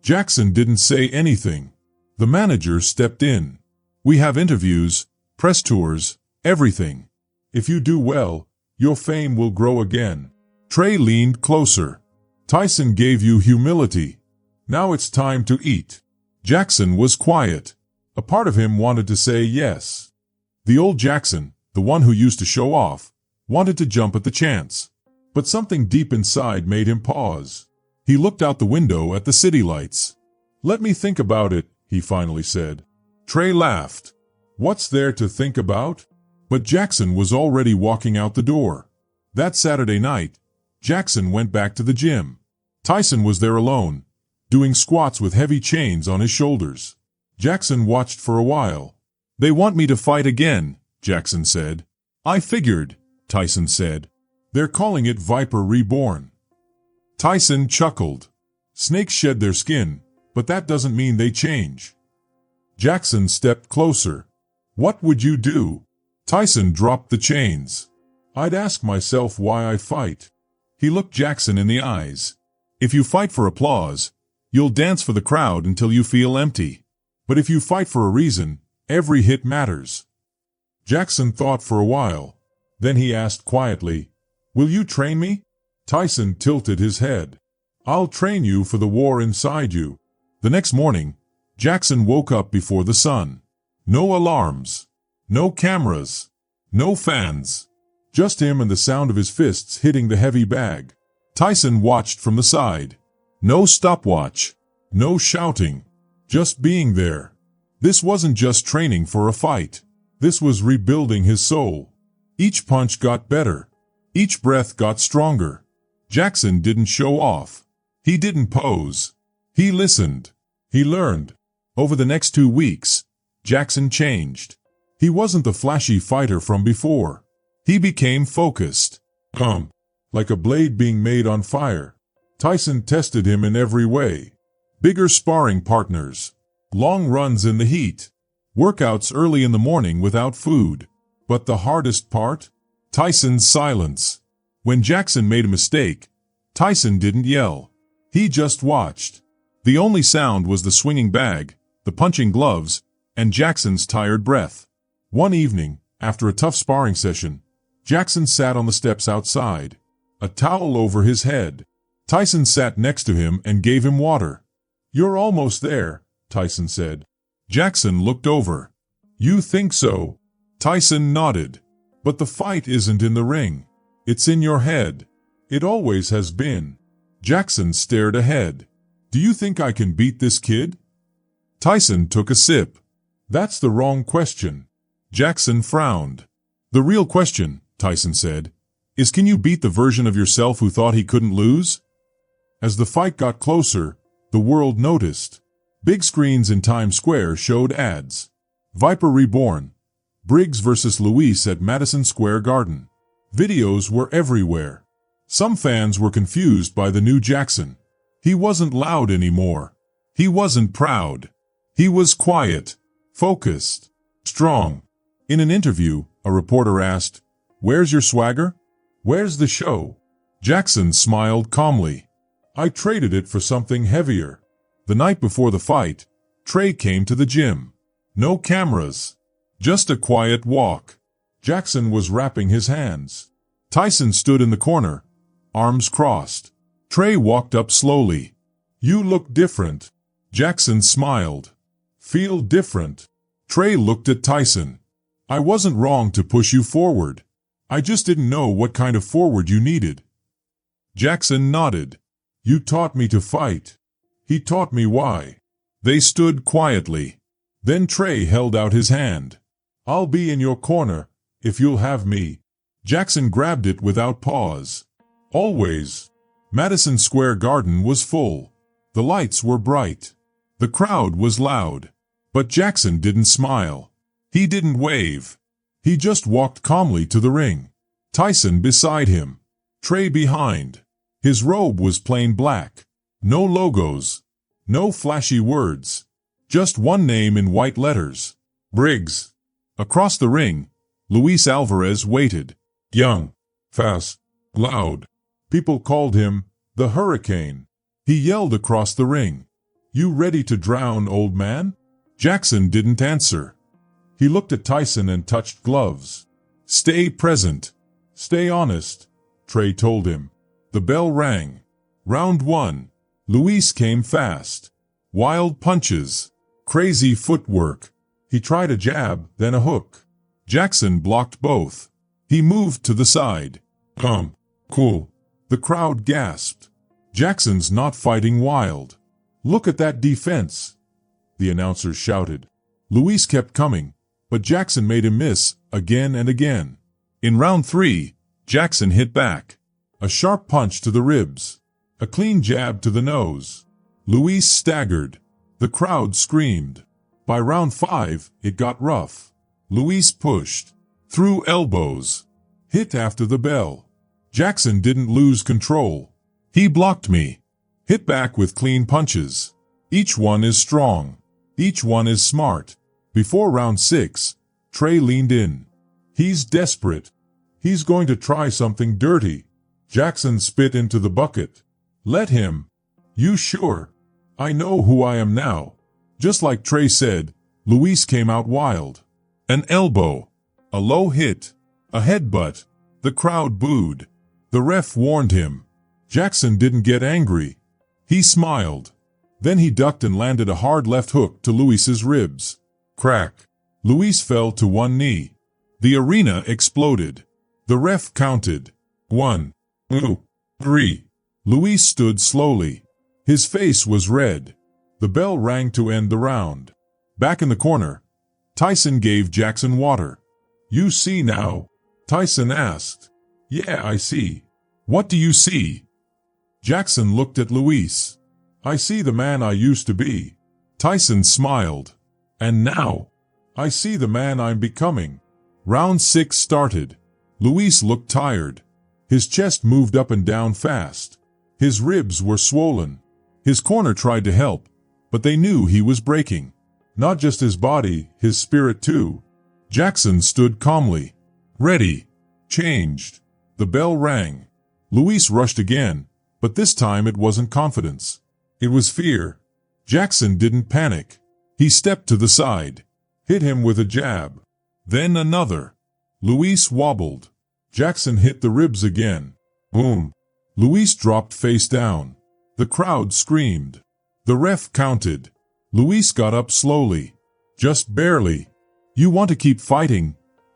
Jackson didn't say anything. The manager stepped in. "We have interviews, press tours, everything. If you do well, your fame will grow again." Trey leaned closer. "Tyson gave you humility. Now it's time to eat." Jackson was quiet. A part of him wanted to say yes. The old Jackson, the one who used to show off, wanted to jump at the chance. But something deep inside made him pause. He looked out the window at the city lights. "Let me think about it," he finally said. Trey laughed. "What's there to think about?" But Jackson was already walking out the door. That Saturday night, Jackson went back to the gym. Tyson was there alone, doing squats with heavy chains on his shoulders. Jackson watched for a while. "They want me to fight again," Jackson said. "I figured," Tyson said. "They're calling it Viper Reborn." Tyson chuckled. "Snakes shed their skin, but that doesn't mean they change." Jackson stepped closer. "What would you do?" Tyson dropped the chains. "I'd ask myself why I fight." He looked Jackson in the eyes. "If you fight for applause, you'll dance for the crowd until you feel empty. But if you fight for a reason, every hit matters." Jackson thought for a while. Then he asked quietly, "Will you train me?" Tyson tilted his head. "I'll train you for the war inside you." The next morning, Jackson woke up before the sun. No alarms. No cameras. No fans. Just him and the sound of his fists hitting the heavy bag. Tyson watched from the side. No stopwatch. No shouting. Just being there. This wasn't just training for a fight. This was rebuilding his soul. Each punch got better. Each breath got stronger. Jackson didn't show off. He didn't pose. He listened. He learned. Over the next 2 weeks, Jackson changed. He wasn't the flashy fighter from before. He became focused. Like a blade being made on fire. Tyson tested him in every way. Bigger sparring partners. Long runs in the heat. Workouts early in the morning without food. But the hardest part? Tyson's silence. When Jackson made a mistake, Tyson didn't yell. He just watched. The only sound was the swinging bag, the punching gloves, and Jackson's tired breath. One evening, after a tough sparring session, Jackson sat on the steps outside, a towel over his head. Tyson sat next to him and gave him water. "You're almost there," Tyson said. Jackson looked over. "You think so?" Tyson nodded. But the fight isn't in the ring. It's in your head. It always has been. Jackson stared ahead. Do you think I can beat this kid? Tyson took a sip. That's the wrong question. Jackson frowned. The real question, Tyson said, is can you beat the version of yourself who thought he couldn't lose? As the fight got closer, the world noticed. Big screens in Times Square showed ads. Viper Reborn. Briggs versus Luis at Madison Square Garden. Videos were everywhere. Some fans were confused by the new Jackson. He wasn't loud anymore. He wasn't proud. He was quiet, focused, strong. In an interview, a reporter asked, "Where's your swagger? Where's the show?" Jackson smiled calmly. "I traded it for something heavier." The night before the fight, Trey came to the gym. No cameras. Just a quiet walk. Jackson was wrapping his hands. Tyson stood in the corner, arms crossed. Trey walked up slowly. "You look different." Jackson smiled. "Feel different." Trey looked at Tyson. "I wasn't wrong to push you forward. I just didn't know what kind of forward you needed." Jackson nodded. "You taught me to fight." He taught me why. They stood quietly. Then Trey held out his hand. "I'll be in your corner, if you'll have me." Jackson grabbed it without pause. Always. Madison Square Garden was full. The lights were bright. The crowd was loud. But Jackson didn't smile. He didn't wave. He just walked calmly to the ring. Tyson beside him. Trey behind. His robe was plain black. No logos. No flashy words. Just one name in white letters. Briggs. Across the ring, Luis Alvarez waited. Young. Fast. Loud. People called him the Hurricane. He yelled across the ring. "You ready to drown, old man?" Jackson didn't answer. He looked at Tyson and touched gloves. "Stay present. Stay honest," Trey told him. The bell rang. Round 1. Luis came fast. Wild punches. Crazy footwork. He tried a jab, then a hook. Jackson blocked both. He moved to the side. Cool." The crowd gasped. "Jackson's not fighting wild." "Look at that defense," the announcers shouted. Luis kept coming, but Jackson made him miss again and again. In round 3, Jackson hit back. A sharp punch to the ribs. A clean jab to the nose. Luis staggered. The crowd screamed. By round 5, it got rough. Luis pushed. Threw elbows. Hit after the bell. Jackson didn't lose control. "He blocked me." Hit back with clean punches. Each one is strong. Each one is smart. Before round 6, Trey leaned in. He's desperate. He's going to try something dirty. Jackson spit into the bucket. "Let him." "You sure?" "I know who I am now." Just like Trey said, Luis came out wild. An elbow. A low hit. A headbutt. The crowd booed. The ref warned him. Jackson didn't get angry. He smiled. Then he ducked and landed a hard left hook to Luis's ribs. Crack. Luis fell to one knee. The arena exploded. The ref counted. 1, 2, 3. Luis stood slowly. His face was red. The bell rang to end the round. Back in the corner, Tyson gave Jackson water. "You see now?" Tyson asked. "Yeah, I see." "What do you see?" Jackson looked at Luis. "I see the man I used to be." Tyson smiled. "And now, I see the man I'm becoming." Round 6 started. Luis looked tired. His chest moved up and down fast. His ribs were swollen. His corner tried to help, but they knew he was breaking. Not just his body, his spirit too. Jackson stood calmly. Ready. Changed. The bell rang. Luis rushed again, but this time it wasn't confidence. It was fear. Jackson didn't panic. He stepped to the side. Hit him with a jab. Then another. Luis wobbled. Jackson hit the ribs again. Boom. Luis dropped face down. The crowd screamed. The ref counted. Luis got up slowly. Just barely. "You want to keep fighting?"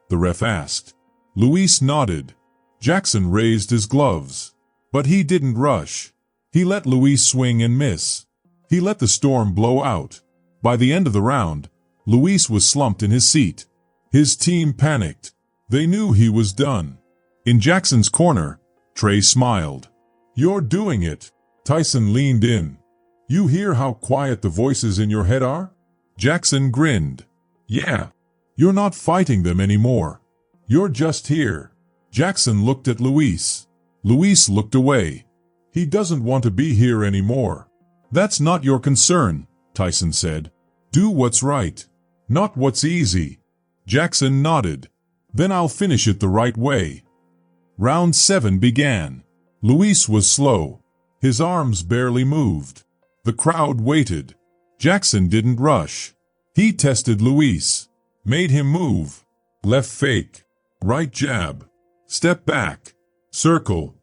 the ref asked. Luis nodded. Jackson raised his gloves. But he didn't rush. He let Luis swing and miss. He let the storm blow out. By the end of the round, Luis was slumped in his seat. His team panicked. They knew he was done. In Jackson's corner, Trey smiled. "You're doing it." Tyson leaned in. "You hear how quiet the voices in your head are?" Jackson grinned. "Yeah. You're not fighting them anymore. You're just here." Jackson looked at Luis. Luis looked away. "He doesn't want to be here anymore." "That's not your concern," Tyson said. "Do what's right, not what's easy." Jackson nodded. "Then I'll finish it the right way." Round 7 began. Luis was slow. His arms barely moved. The crowd waited. Jackson didn't rush. He tested Luis. Made him move. Left fake. Right jab. Step back. Circle.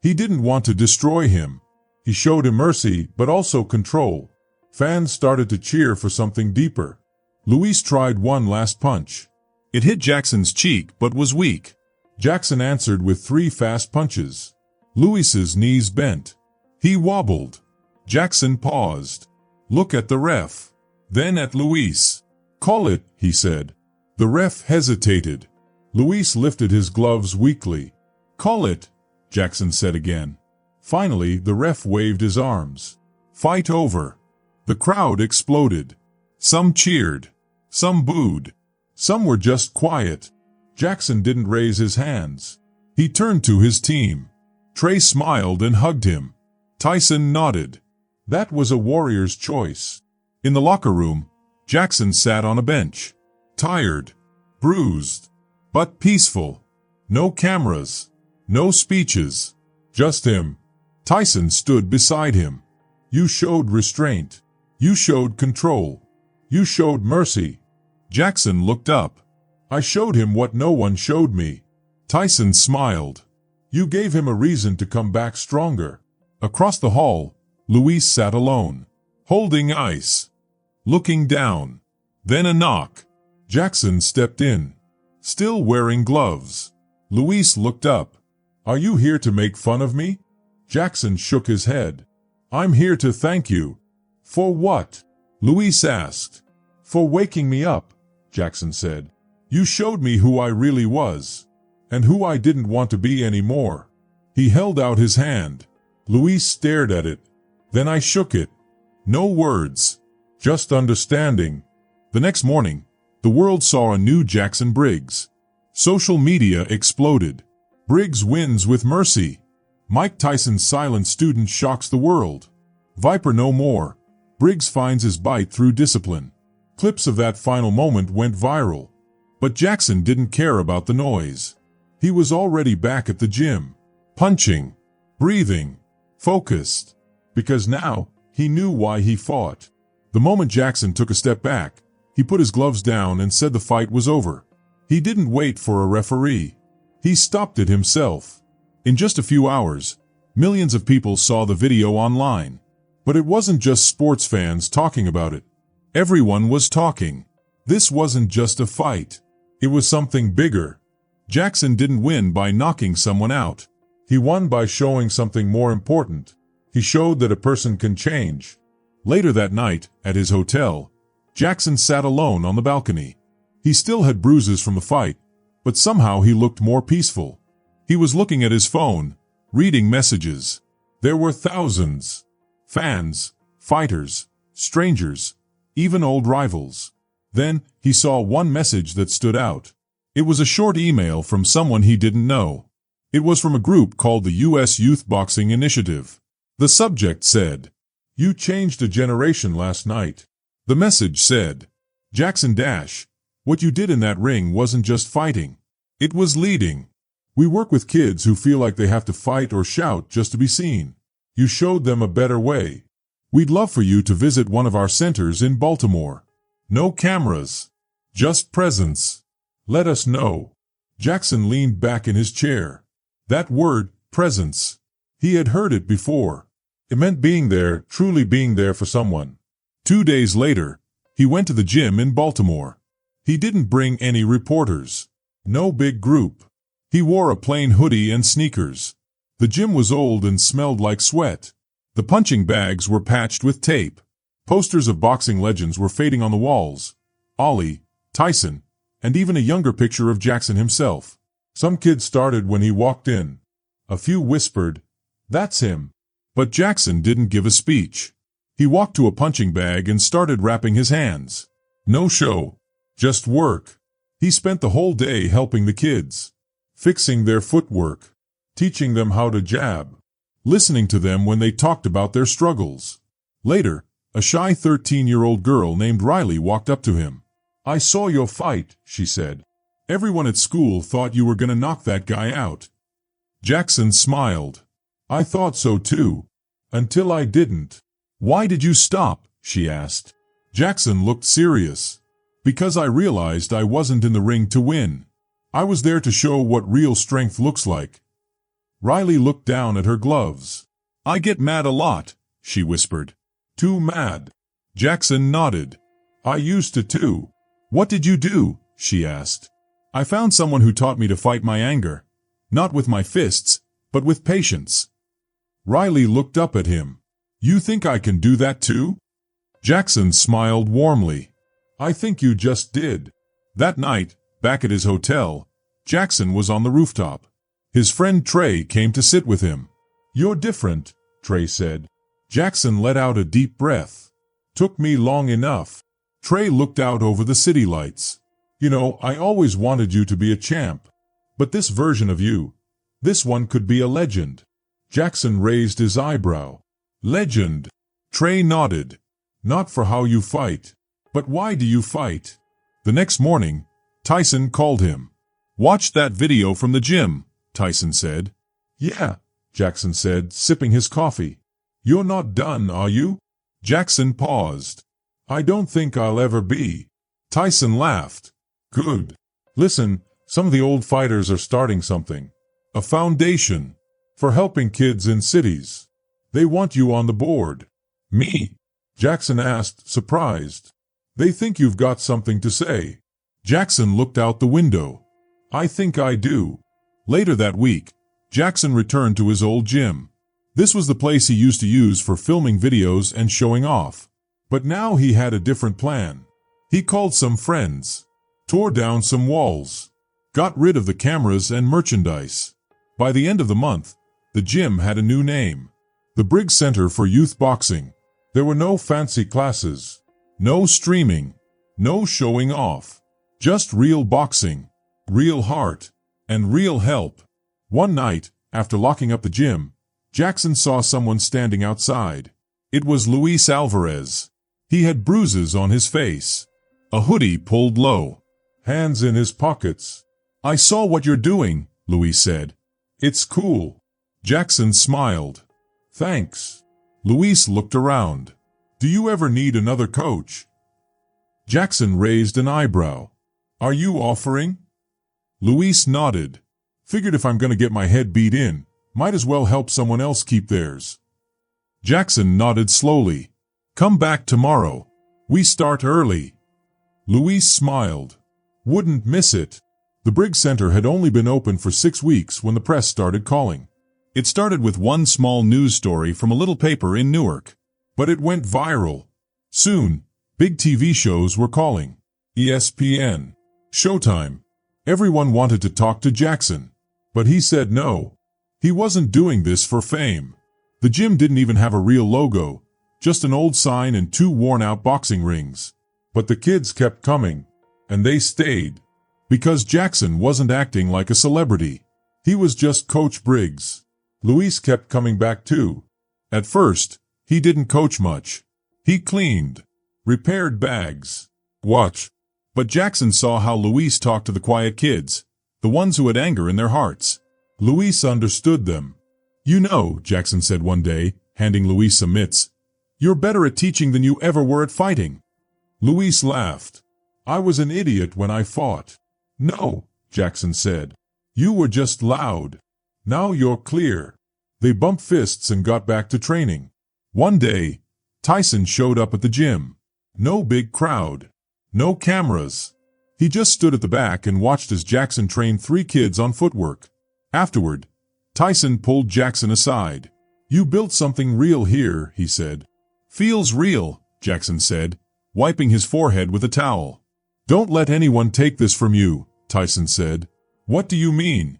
He didn't want to destroy him. He showed him mercy, but also control. Fans started to cheer for something deeper. Luis tried one last punch. It hit Jackson's cheek, but was weak. Jackson answered with 3 fast punches. Luis's knees bent. He wobbled. Jackson paused. "Look at the ref." Then at Luis. "Call it," he said. The ref hesitated. Luis lifted his gloves weakly. "Call it," Jackson said again. Finally, the ref waved his arms. "Fight over." The crowd exploded. Some cheered. Some booed. Some were just quiet. Jackson didn't raise his hands. He turned to his team. Trey smiled and hugged him. Tyson nodded. That was a warrior's choice. In the locker room, Jackson sat on a bench. Tired, bruised, but peaceful. No cameras, no speeches, just him. Tyson stood beside him. "You showed restraint. You showed control. You showed mercy." Jackson looked up. "I showed him what no one showed me." Tyson smiled. "You gave him a reason to come back stronger." Across the hall, Luis sat alone, holding ice, looking down. Then a knock. Jackson stepped in, still wearing gloves. Luis looked up. "Are you here to make fun of me?" Jackson shook his head. "I'm here to thank you." "For what?" Luis asked. "For waking me up," Jackson said. "You showed me who I really was, and who I didn't want to be anymore." He held out his hand. Luis stared at it. Then I shook it. No words, just understanding. The next morning, the world saw a new Jackson Briggs. Social media exploded. Briggs wins with mercy. Mike Tyson's silent student shocks the world. Viper no more. Briggs finds his bite through discipline. Clips of that final moment went viral. But Jackson didn't care about the noise. He was already back at the gym, punching, breathing, focused. Because now, he knew why he fought. The moment Jackson took a step back, he put his gloves down and said the fight was over. He didn't wait for a referee. He stopped it himself. In just a few hours, millions of people saw the video online. But it wasn't just sports fans talking about it. Everyone was talking. This wasn't just a fight. It was something bigger. Jackson didn't win by knocking someone out. He won by showing something more important. He showed that a person can change. Later that night, at his hotel, Jackson sat alone on the balcony. He still had bruises from the fight, but somehow he looked more peaceful. He was looking at his phone, reading messages. There were thousands. Fans, fighters, strangers, even old rivals. Then, he saw one message that stood out. It was a short email from someone he didn't know. It was from a group called the U.S. Youth Boxing Initiative. The subject said, "You changed a generation last night." The message said, "Jackson Dash, what you did in that ring wasn't just fighting. It was leading. We work with kids who feel like they have to fight or shout just to be seen. You showed them a better way. We'd love for you to visit one of our centers in Baltimore. No cameras, just presence. Let us know." Jackson leaned back in his chair. That word, presence. He had heard it before. It meant being there, truly being there for someone. 2 days later, he went to the gym in Baltimore. He didn't bring any reporters. No big group. He wore a plain hoodie and sneakers. The gym was old and smelled like sweat. The punching bags were patched with tape. Posters of boxing legends were fading on the walls. Ollie, Tyson, and even a younger picture of Jackson himself. Some kids started when he walked in. A few whispered, "That's him." But Jackson didn't give a speech. He walked to a punching bag and started wrapping his hands. No show. Just work. He spent the whole day helping the kids. Fixing their footwork. Teaching them how to jab. Listening to them when they talked about their struggles. Later, a shy 13-year-old girl named Riley walked up to him. "I saw your fight," she said. "Everyone at school thought you were gonna knock that guy out." Jackson smiled. "I thought so too. Until I didn't." "Why did you stop?" she asked. Jackson looked serious. "Because I realized I wasn't in the ring to win. I was there to show what real strength looks like." Riley looked down at her gloves. "I get mad a lot," she whispered. "Too mad?" Jackson nodded. "I used to too." "What did you do?" she asked. "I found someone who taught me to fight my anger. Not with my fists, but with patience." Riley looked up at him. "You think I can do that too?" Jackson smiled warmly. "I think you just did." That night, back at his hotel, Jackson was on the rooftop. His friend Trey came to sit with him. "You're different," Trey said. Jackson let out a deep breath. "Took me long enough." Trey looked out over the city lights. "You know, I always wanted you to be a champ. But this version of you, this one could be a legend." Jackson raised his eyebrow. "Legend?" Trey nodded. "Not for how you fight. But why do you fight?" The next morning, Tyson called him. "Watch that video from the gym," Tyson said. "Yeah," Jackson said, sipping his coffee. "You're not done, are you?" Jackson paused. "I don't think I'll ever be." Tyson laughed. "Good. Listen, some of the old fighters are starting something. A foundation. For helping kids in cities. They want you on the board." "Me?" Jackson asked, surprised. "They think you've got something to say." Jackson looked out the window. "I think I do." Later that week, Jackson returned to his old gym. This was the place he used to use for filming videos and showing off. But now he had a different plan. He called some friends. Tore down some walls. Got rid of the cameras and merchandise. By the end of the month, the gym had a new name. The Briggs Center for Youth Boxing. There were no fancy classes. No streaming. No showing off. Just real boxing. Real heart. And real help. One night, after locking up the gym, Jackson saw someone standing outside. It was Luis Alvarez. He had bruises on his face. A hoodie pulled low. Hands in his pockets. "I saw what you're doing," Luis said. "It's cool." Jackson smiled. "Thanks." Luis looked around. "Do you ever need another coach?" Jackson raised an eyebrow. "Are you offering?" Luis nodded. "Figured if I'm gonna get my head beat in, might as well help someone else keep theirs." Jackson nodded slowly. "Come back tomorrow. We start early." Luis smiled. "Wouldn't miss it." The Briggs Center had only been open for 6 weeks when the press started calling. It started with one small news story from a little paper in Newark. But it went viral. Soon, big TV shows were calling. ESPN. Showtime. Everyone wanted to talk to Jackson. But he said no. He wasn't doing this for fame. The gym didn't even have a real logo, just an old sign and 2 worn-out boxing rings. But the kids kept coming. And they stayed. Because Jackson wasn't acting like a celebrity. He was just Coach Briggs. Luis kept coming back too. At first, he didn't coach much. He cleaned. Repaired bags. Watch. But Jackson saw how Luis talked to the quiet kids, the ones who had anger in their hearts. Luis understood them. "You know," Jackson said one day, handing Luis some mitts, "you're better at teaching than you ever were at fighting." Luis laughed. "I was an idiot when I fought." "No," Jackson said. "You were just loud. Now you're clear." They bumped fists and got back to training. One day, Tyson showed up at the gym. No big crowd. No cameras. He just stood at the back and watched as Jackson trained 3 kids on footwork. Afterward, Tyson pulled Jackson aside. "You built something real here," he said. "Feels real," Jackson said, wiping his forehead with a towel. "Don't let anyone take this from you," Tyson said. "What do you mean?"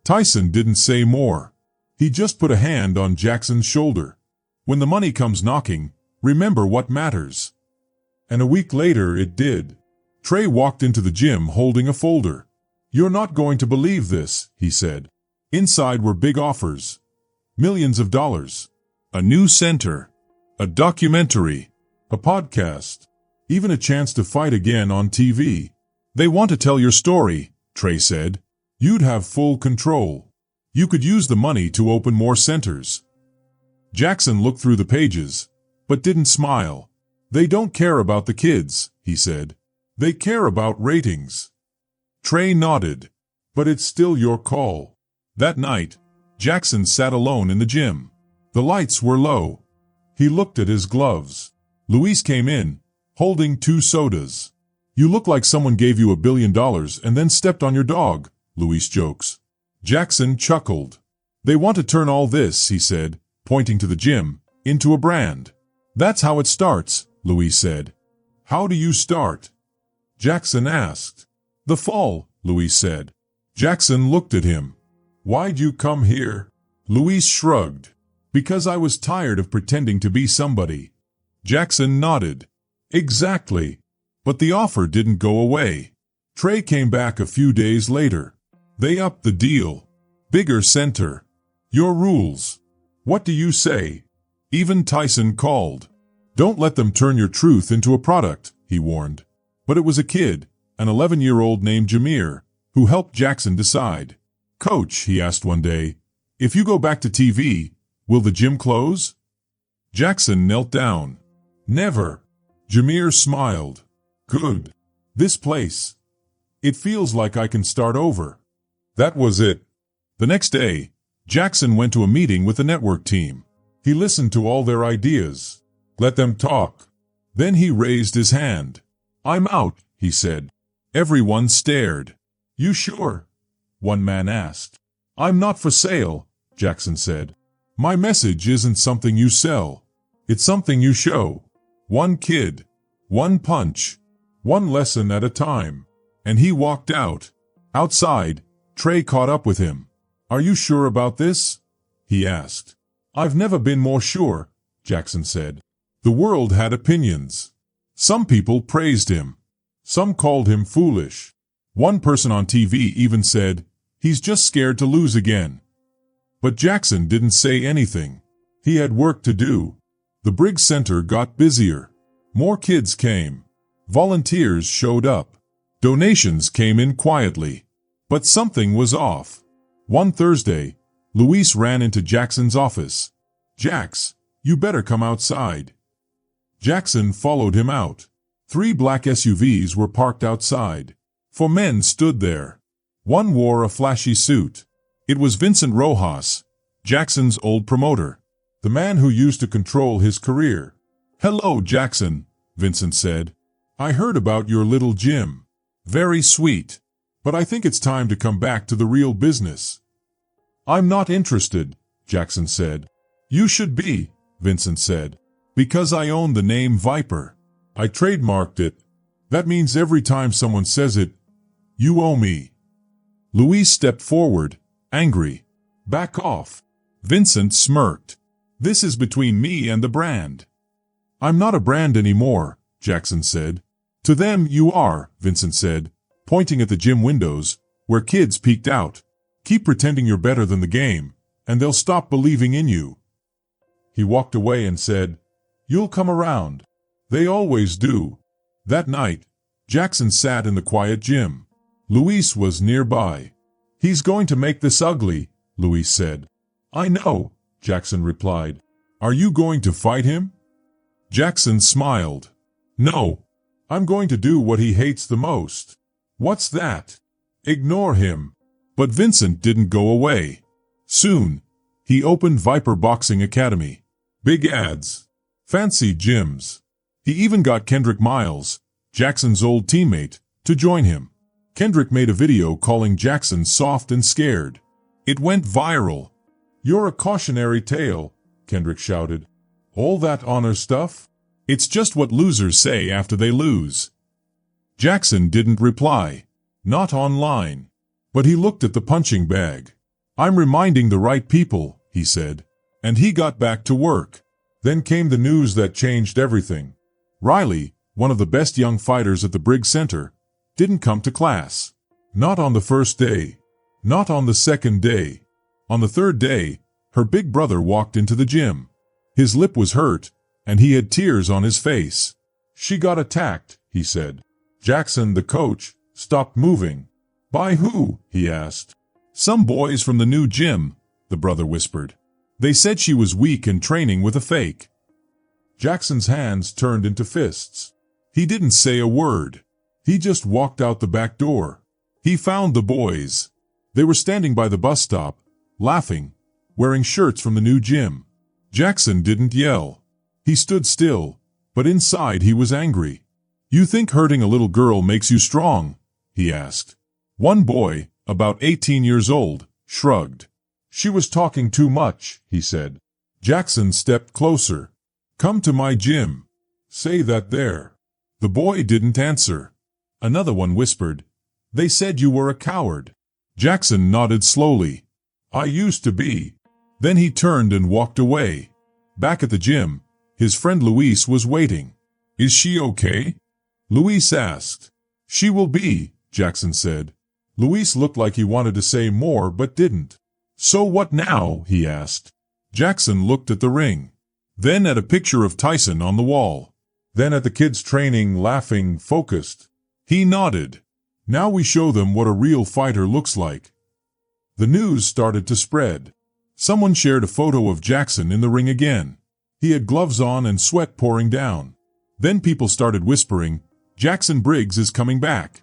Tyson didn't say more. He just put a hand on Jackson's shoulder. "When the money comes knocking, remember what matters." And a week later it did. Trey walked into the gym holding a folder. "You're not going to believe this," he said. Inside were big offers. Millions of dollars. A new center. A documentary. A podcast. Even a chance to fight again on TV. "They want to tell your story," Trey said. "You'd have full control. You could use the money to open more centers." Jackson looked through the pages, but didn't smile. "They don't care about the kids," he said. "They care about ratings." Trey nodded. "But it's still your call." That night, Jackson sat alone in the gym. The lights were low. He looked at his gloves. Luis came in, holding 2 sodas. "You look like someone gave you $1 billion and then stepped on your dog," Luis jokes. Jackson chuckled. "They want to turn all this," he said, pointing to the gym, "into a brand." "That's how it starts," Luis said. "How do you start?" Jackson asked. "The fall," Luis said. Jackson looked at him. "Why'd you come here?" Luis shrugged. "Because I was tired of pretending to be somebody." Jackson nodded. "Exactly." But the offer didn't go away. Trey came back a few days later. They upped the deal. Bigger center. Your rules. What do you say? Even Tyson called. "Don't let them turn your truth into a product," he warned. But it was a kid, an 11-year-old named Jameer, who helped Jackson decide. "Coach," he asked one day, "if you go back to TV, will the gym close?" Jackson knelt down. "Never." Jameer smiled. "Good. This place. It feels like I can start over." That was it. The next day, Jackson went to a meeting with the network team. He listened to all their ideas. Let them talk. Then he raised his hand. "I'm out," he said. Everyone stared. "You sure?" one man asked. "I'm not for sale," Jackson said. "My message isn't something you sell. It's something you show. One kid. One punch. One lesson at a time." And he walked out. Outside, Trey caught up with him. "Are you sure about this?" he asked. "I've never been more sure," Jackson said. The world had opinions. Some people praised him. Some called him foolish. One person on TV even said, "He's just scared to lose again." But Jackson didn't say anything. He had work to do. The Briggs Center got busier. More kids came. Volunteers showed up. Donations came in quietly. But something was off. One Thursday, Luis ran into Jackson's office. "Jax, you better come outside." Jackson followed him out. 3 black SUVs were parked outside. 4 men stood there. One wore a flashy suit. It was Vincent Rojas, Jackson's old promoter, the man who used to control his career. "Hello, Jackson," Vincent said. "I heard about your little gym. Very sweet. But I think it's time to come back to the real business." "I'm not interested," Jackson said. "You should be," Vincent said. "Because I own the name Viper. I trademarked it. That means every time someone says it, you owe me." Luis stepped forward, angry. "Back off." Vincent smirked. "This is between me and the brand." "I'm not a brand anymore," Jackson said. "To them you are," Vincent said, pointing at the gym windows, where kids peeked out. "Keep pretending you're better than the game, and they'll stop believing in you." He walked away and said, "You'll come around. They always do." That night, Jackson sat in the quiet gym. Luis was nearby. "He's going to make this ugly," Luis said. "I know," Jackson replied. "Are you going to fight him?" Jackson smiled. "No. I'm going to do what he hates the most." "What's that?" "Ignore him." But Vincent didn't go away. Soon, he opened Viper Boxing Academy. Big ads. Fancy gyms. He even got Kendrick Miles, Jackson's old teammate, to join him. Kendrick made a video calling Jackson soft and scared. It went viral. "You're a cautionary tale," Kendrick shouted. "All that honor stuff? It's just what losers say after they lose." Jackson didn't reply. Not online. But he looked at the punching bag. "I'm reminding the right people," he said. And he got back to work. Then came the news that changed everything. Riley, one of the best young fighters at the Briggs Center, didn't come to class. Not on the first day. Not on the second day. On the third day, her big brother walked into the gym. His lip was hurt, and he had tears on his face. "She got attacked," he said. Jackson, the coach, stopped moving. "By who?" he asked. "Some boys from the new gym," the brother whispered. "They said she was weak and training with a fake." Jackson's hands turned into fists. He didn't say a word. He just walked out the back door. He found the boys. They were standing by the bus stop, laughing, wearing shirts from the new gym. Jackson didn't yell. He stood still, but inside he was angry. "You think hurting a little girl makes you strong?" he asked. One boy, about 18 years old, shrugged. "She was talking too much," he said. Jackson stepped closer. "Come to my gym. Say that there." The boy didn't answer. Another one whispered, "They said you were a coward." Jackson nodded slowly. "I used to be." Then he turned and walked away. Back at the gym, his friend Luis was waiting. "Is she okay?" Luis asked. "She will be," Jackson said. Luis looked like he wanted to say more but didn't. "So what now?" he asked. Jackson looked at the ring. Then at a picture of Tyson on the wall. Then at the kids training, laughing, focused. He nodded. "Now we show them what a real fighter looks like." The news started to spread. Someone shared a photo of Jackson in the ring again. He had gloves on and sweat pouring down. Then people started whispering, "Jackson Briggs is coming back."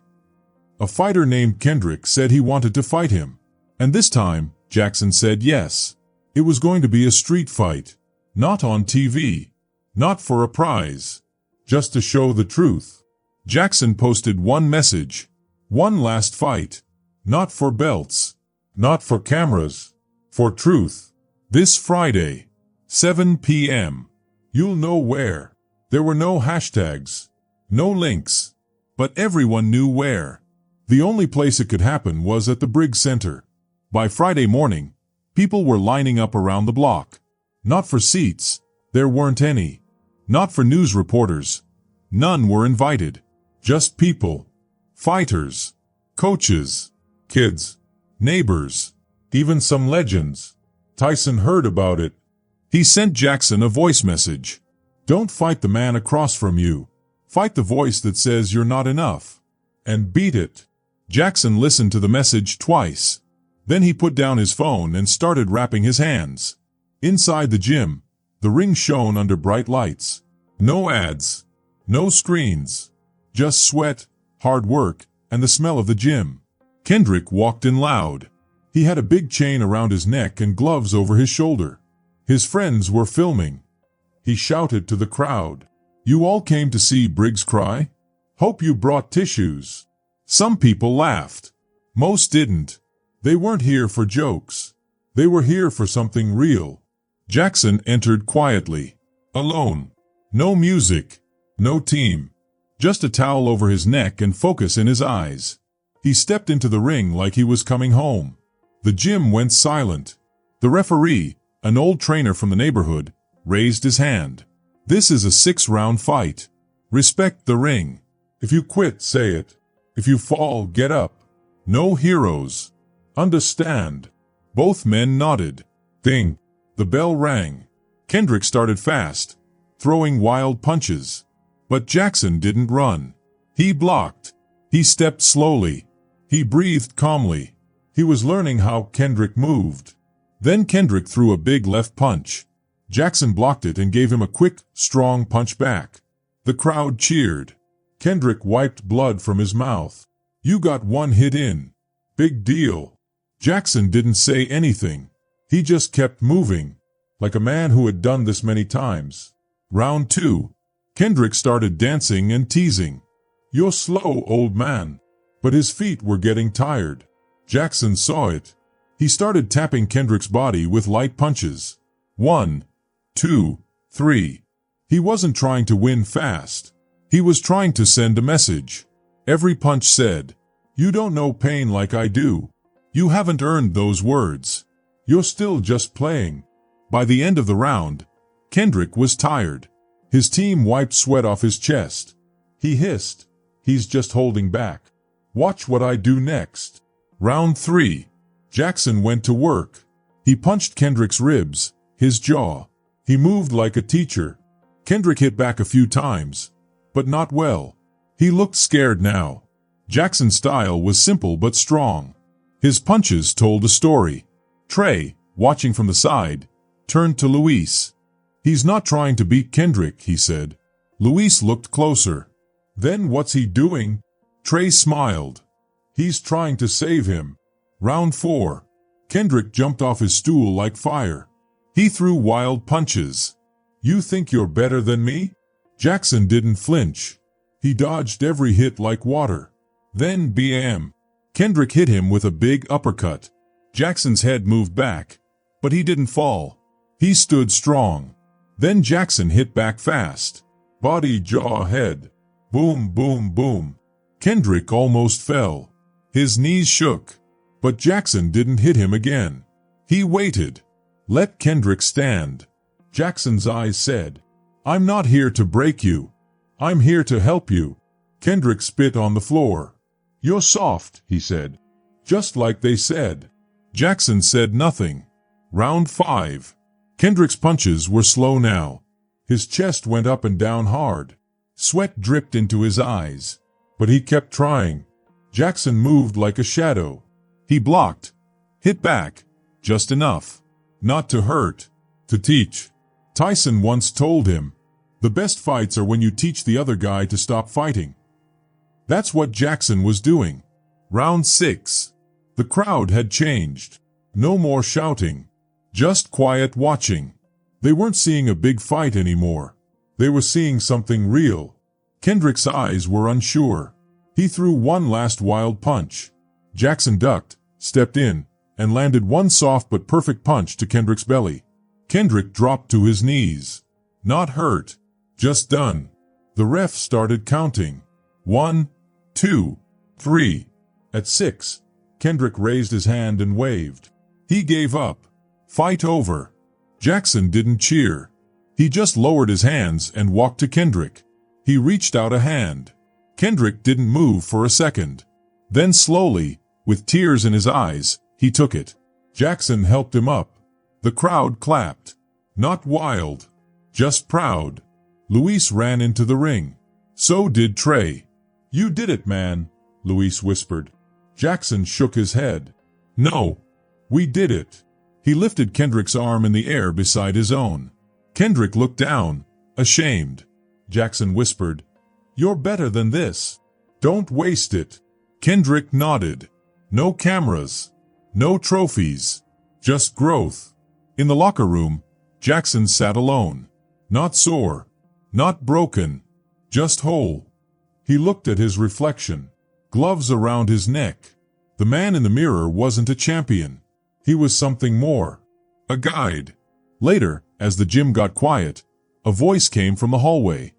A fighter named Kendrick said he wanted to fight him. And this time, Jackson said yes. It was going to be a street fight. Not on TV. Not for a prize. Just to show the truth. Jackson posted one message. One last fight. Not for belts. Not for cameras. For truth. This Friday. 7 p.m. You'll know where. There were no hashtags. No links. But everyone knew where. The only place it could happen was at the Briggs Center. By Friday morning, people were lining up around the block. Not for seats. There weren't any. Not for news reporters. None were invited. Just people. Fighters. Coaches. Kids. Neighbors. Even some legends. Tyson heard about it. He sent Jackson a voice message. "Don't fight the man across from you. Fight the voice that says you're not enough. And beat it." Jackson listened to the message twice. Then he put down his phone and started wrapping his hands. Inside the gym, the ring shone under bright lights. No ads. No screens. Just sweat, hard work, and the smell of the gym. Kendrick walked in loud. He had a big chain around his neck and gloves over his shoulder. His friends were filming. He shouted to the crowd, "You all came to see Briggs cry? Hope you brought tissues." Some people laughed. Most didn't. They weren't here for jokes. They were here for something real. Jackson entered quietly. Alone. No music. No team. Just a towel over his neck and focus in his eyes. He stepped into the ring like he was coming home. The gym went silent. The referee, an old trainer from the neighborhood, raised his hand. "This is a 6-round fight. Respect the ring. If you quit, say it. If you fall, get up. No heroes. Understand?" Both men nodded. Ding. The bell rang. Kendrick started fast, throwing wild punches. But Jackson didn't run. He blocked. He stepped slowly. He breathed calmly. He was learning how Kendrick moved. Then Kendrick threw a big left punch. Jackson blocked it and gave him a quick, strong punch back. The crowd cheered. Kendrick wiped blood from his mouth. "You got one hit in. Big deal." Jackson didn't say anything. He just kept moving, like a man who had done this many times. Round 2. Kendrick started dancing and teasing. "You're slow, old man." But his feet were getting tired. Jackson saw it. He started tapping Kendrick's body with light punches. 1, 2, 3. He wasn't trying to win fast. He was trying to send a message. Every punch said, "You don't know pain like I do. You haven't earned those words. You're still just playing." By the end of the round, Kendrick was tired. His team wiped sweat off his chest. He hissed, "He's just holding back. Watch what I do next." Round 3. Jackson went to work. He punched Kendrick's ribs, his jaw. He moved like a teacher. Kendrick hit back a few times, but not well. He looked scared now. Jackson's style was simple but strong. His punches told a story. Trey, watching from the side, turned to Luis. "He's not trying to beat Kendrick," he said. Luis looked closer. "Then what's he doing?" Trey smiled. "He's trying to save him." Round 4. Kendrick jumped off his stool like fire. He threw wild punches. "You think you're better than me?" Jackson didn't flinch. He dodged every hit like water. Then bam! Kendrick hit him with a big uppercut. Jackson's head moved back, but he didn't fall. He stood strong. Then Jackson hit back fast. Body, jaw, head. Boom, boom, boom. Kendrick almost fell. His knees shook. But Jackson didn't hit him again. He waited. Let Kendrick stand. Jackson's eyes said, "I'm not here to break you. I'm here to help you." Kendrick spit on the floor. "You're soft," he said. "Just like they said." Jackson said nothing. Round 5. Kendrick's punches were slow now. His chest went up and down hard. Sweat dripped into his eyes. But he kept trying. Jackson moved like a shadow. He blocked, hit back, just enough. Not to hurt, to teach. Tyson once told him, "The best fights are when you teach the other guy to stop fighting." That's what Jackson was doing. Round 6. The crowd had changed. No more shouting. Just quiet watching. They weren't seeing a big fight anymore. They were seeing something real. Kendrick's eyes were unsure. He threw one last wild punch. Jackson ducked, stepped in, and landed one soft but perfect punch to Kendrick's belly. Kendrick dropped to his knees. Not hurt. Just done. The ref started counting. 1, 2, 3. At 6, Kendrick raised his hand and waved. He gave up. Fight over. Jackson didn't cheer. He just lowered his hands and walked to Kendrick. He reached out a hand. Kendrick didn't move for a second. Then slowly, with tears in his eyes, he took it. Jackson helped him up. The crowd clapped. Not wild. Just proud. Luis ran into the ring. So did Trey. "You did it, man," Luis whispered. Jackson shook his head. "No. We did it." He lifted Kendrick's arm in the air beside his own. Kendrick looked down, ashamed. Jackson whispered, "You're better than this. Don't waste it." Kendrick nodded. No cameras. No trophies. Just growth. In the locker room, Jackson sat alone. Not sore. Not broken. Just whole. He looked at his reflection. Gloves around his neck. The man in the mirror wasn't a champion. He was something more. A guide. Later, as the gym got quiet, a voice came from the hallway.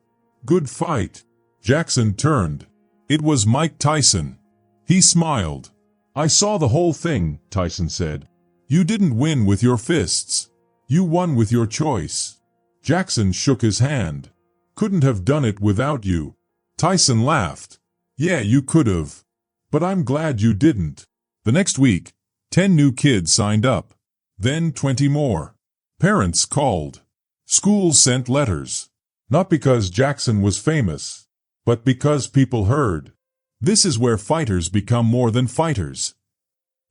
"Good fight." Jackson turned. It was Mike Tyson. He smiled. "I saw the whole thing," Tyson said. "You didn't win with your fists. You won with your choice." Jackson shook his hand. "Couldn't have done it without you." Tyson laughed. "Yeah, you could have. But I'm glad you didn't." The next week, 10 new kids signed up. Then 20 more. Parents called. Schools sent letters. Not because Jackson was famous, but because people heard. This is where fighters become more than fighters.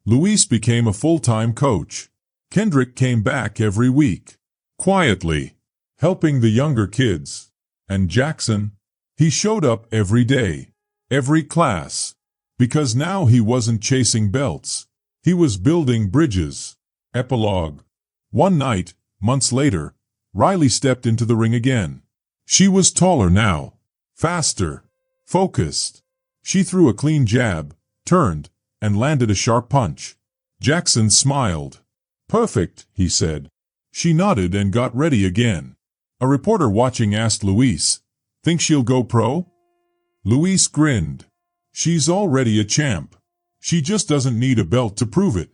Luis became a full-time coach. Kendrick came back every week. Quietly. Helping the younger kids. And Jackson? He showed up every day. Every class. Because now he wasn't chasing belts. He was building bridges. Epilogue. One night, months later, Riley stepped into the ring again. She was taller now. Faster. Focused. She threw a clean jab, turned, and landed a sharp punch. Jackson smiled. Perfect, he said. She nodded and got ready again. A reporter watching asked Luis, think she'll go pro? Luis grinned. She's already a champ. She just doesn't need a belt to prove it.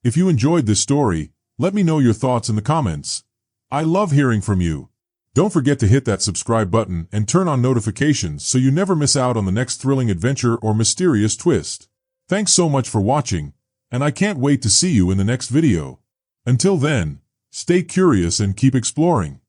If you enjoyed this story, let me know your thoughts in the comments. I love hearing from you. Don't forget to hit that subscribe button and turn on notifications so you never miss out on the next thrilling adventure or mysterious twist. Thanks so much for watching, and I can't wait to see you in the next video. Until then, stay curious and keep exploring.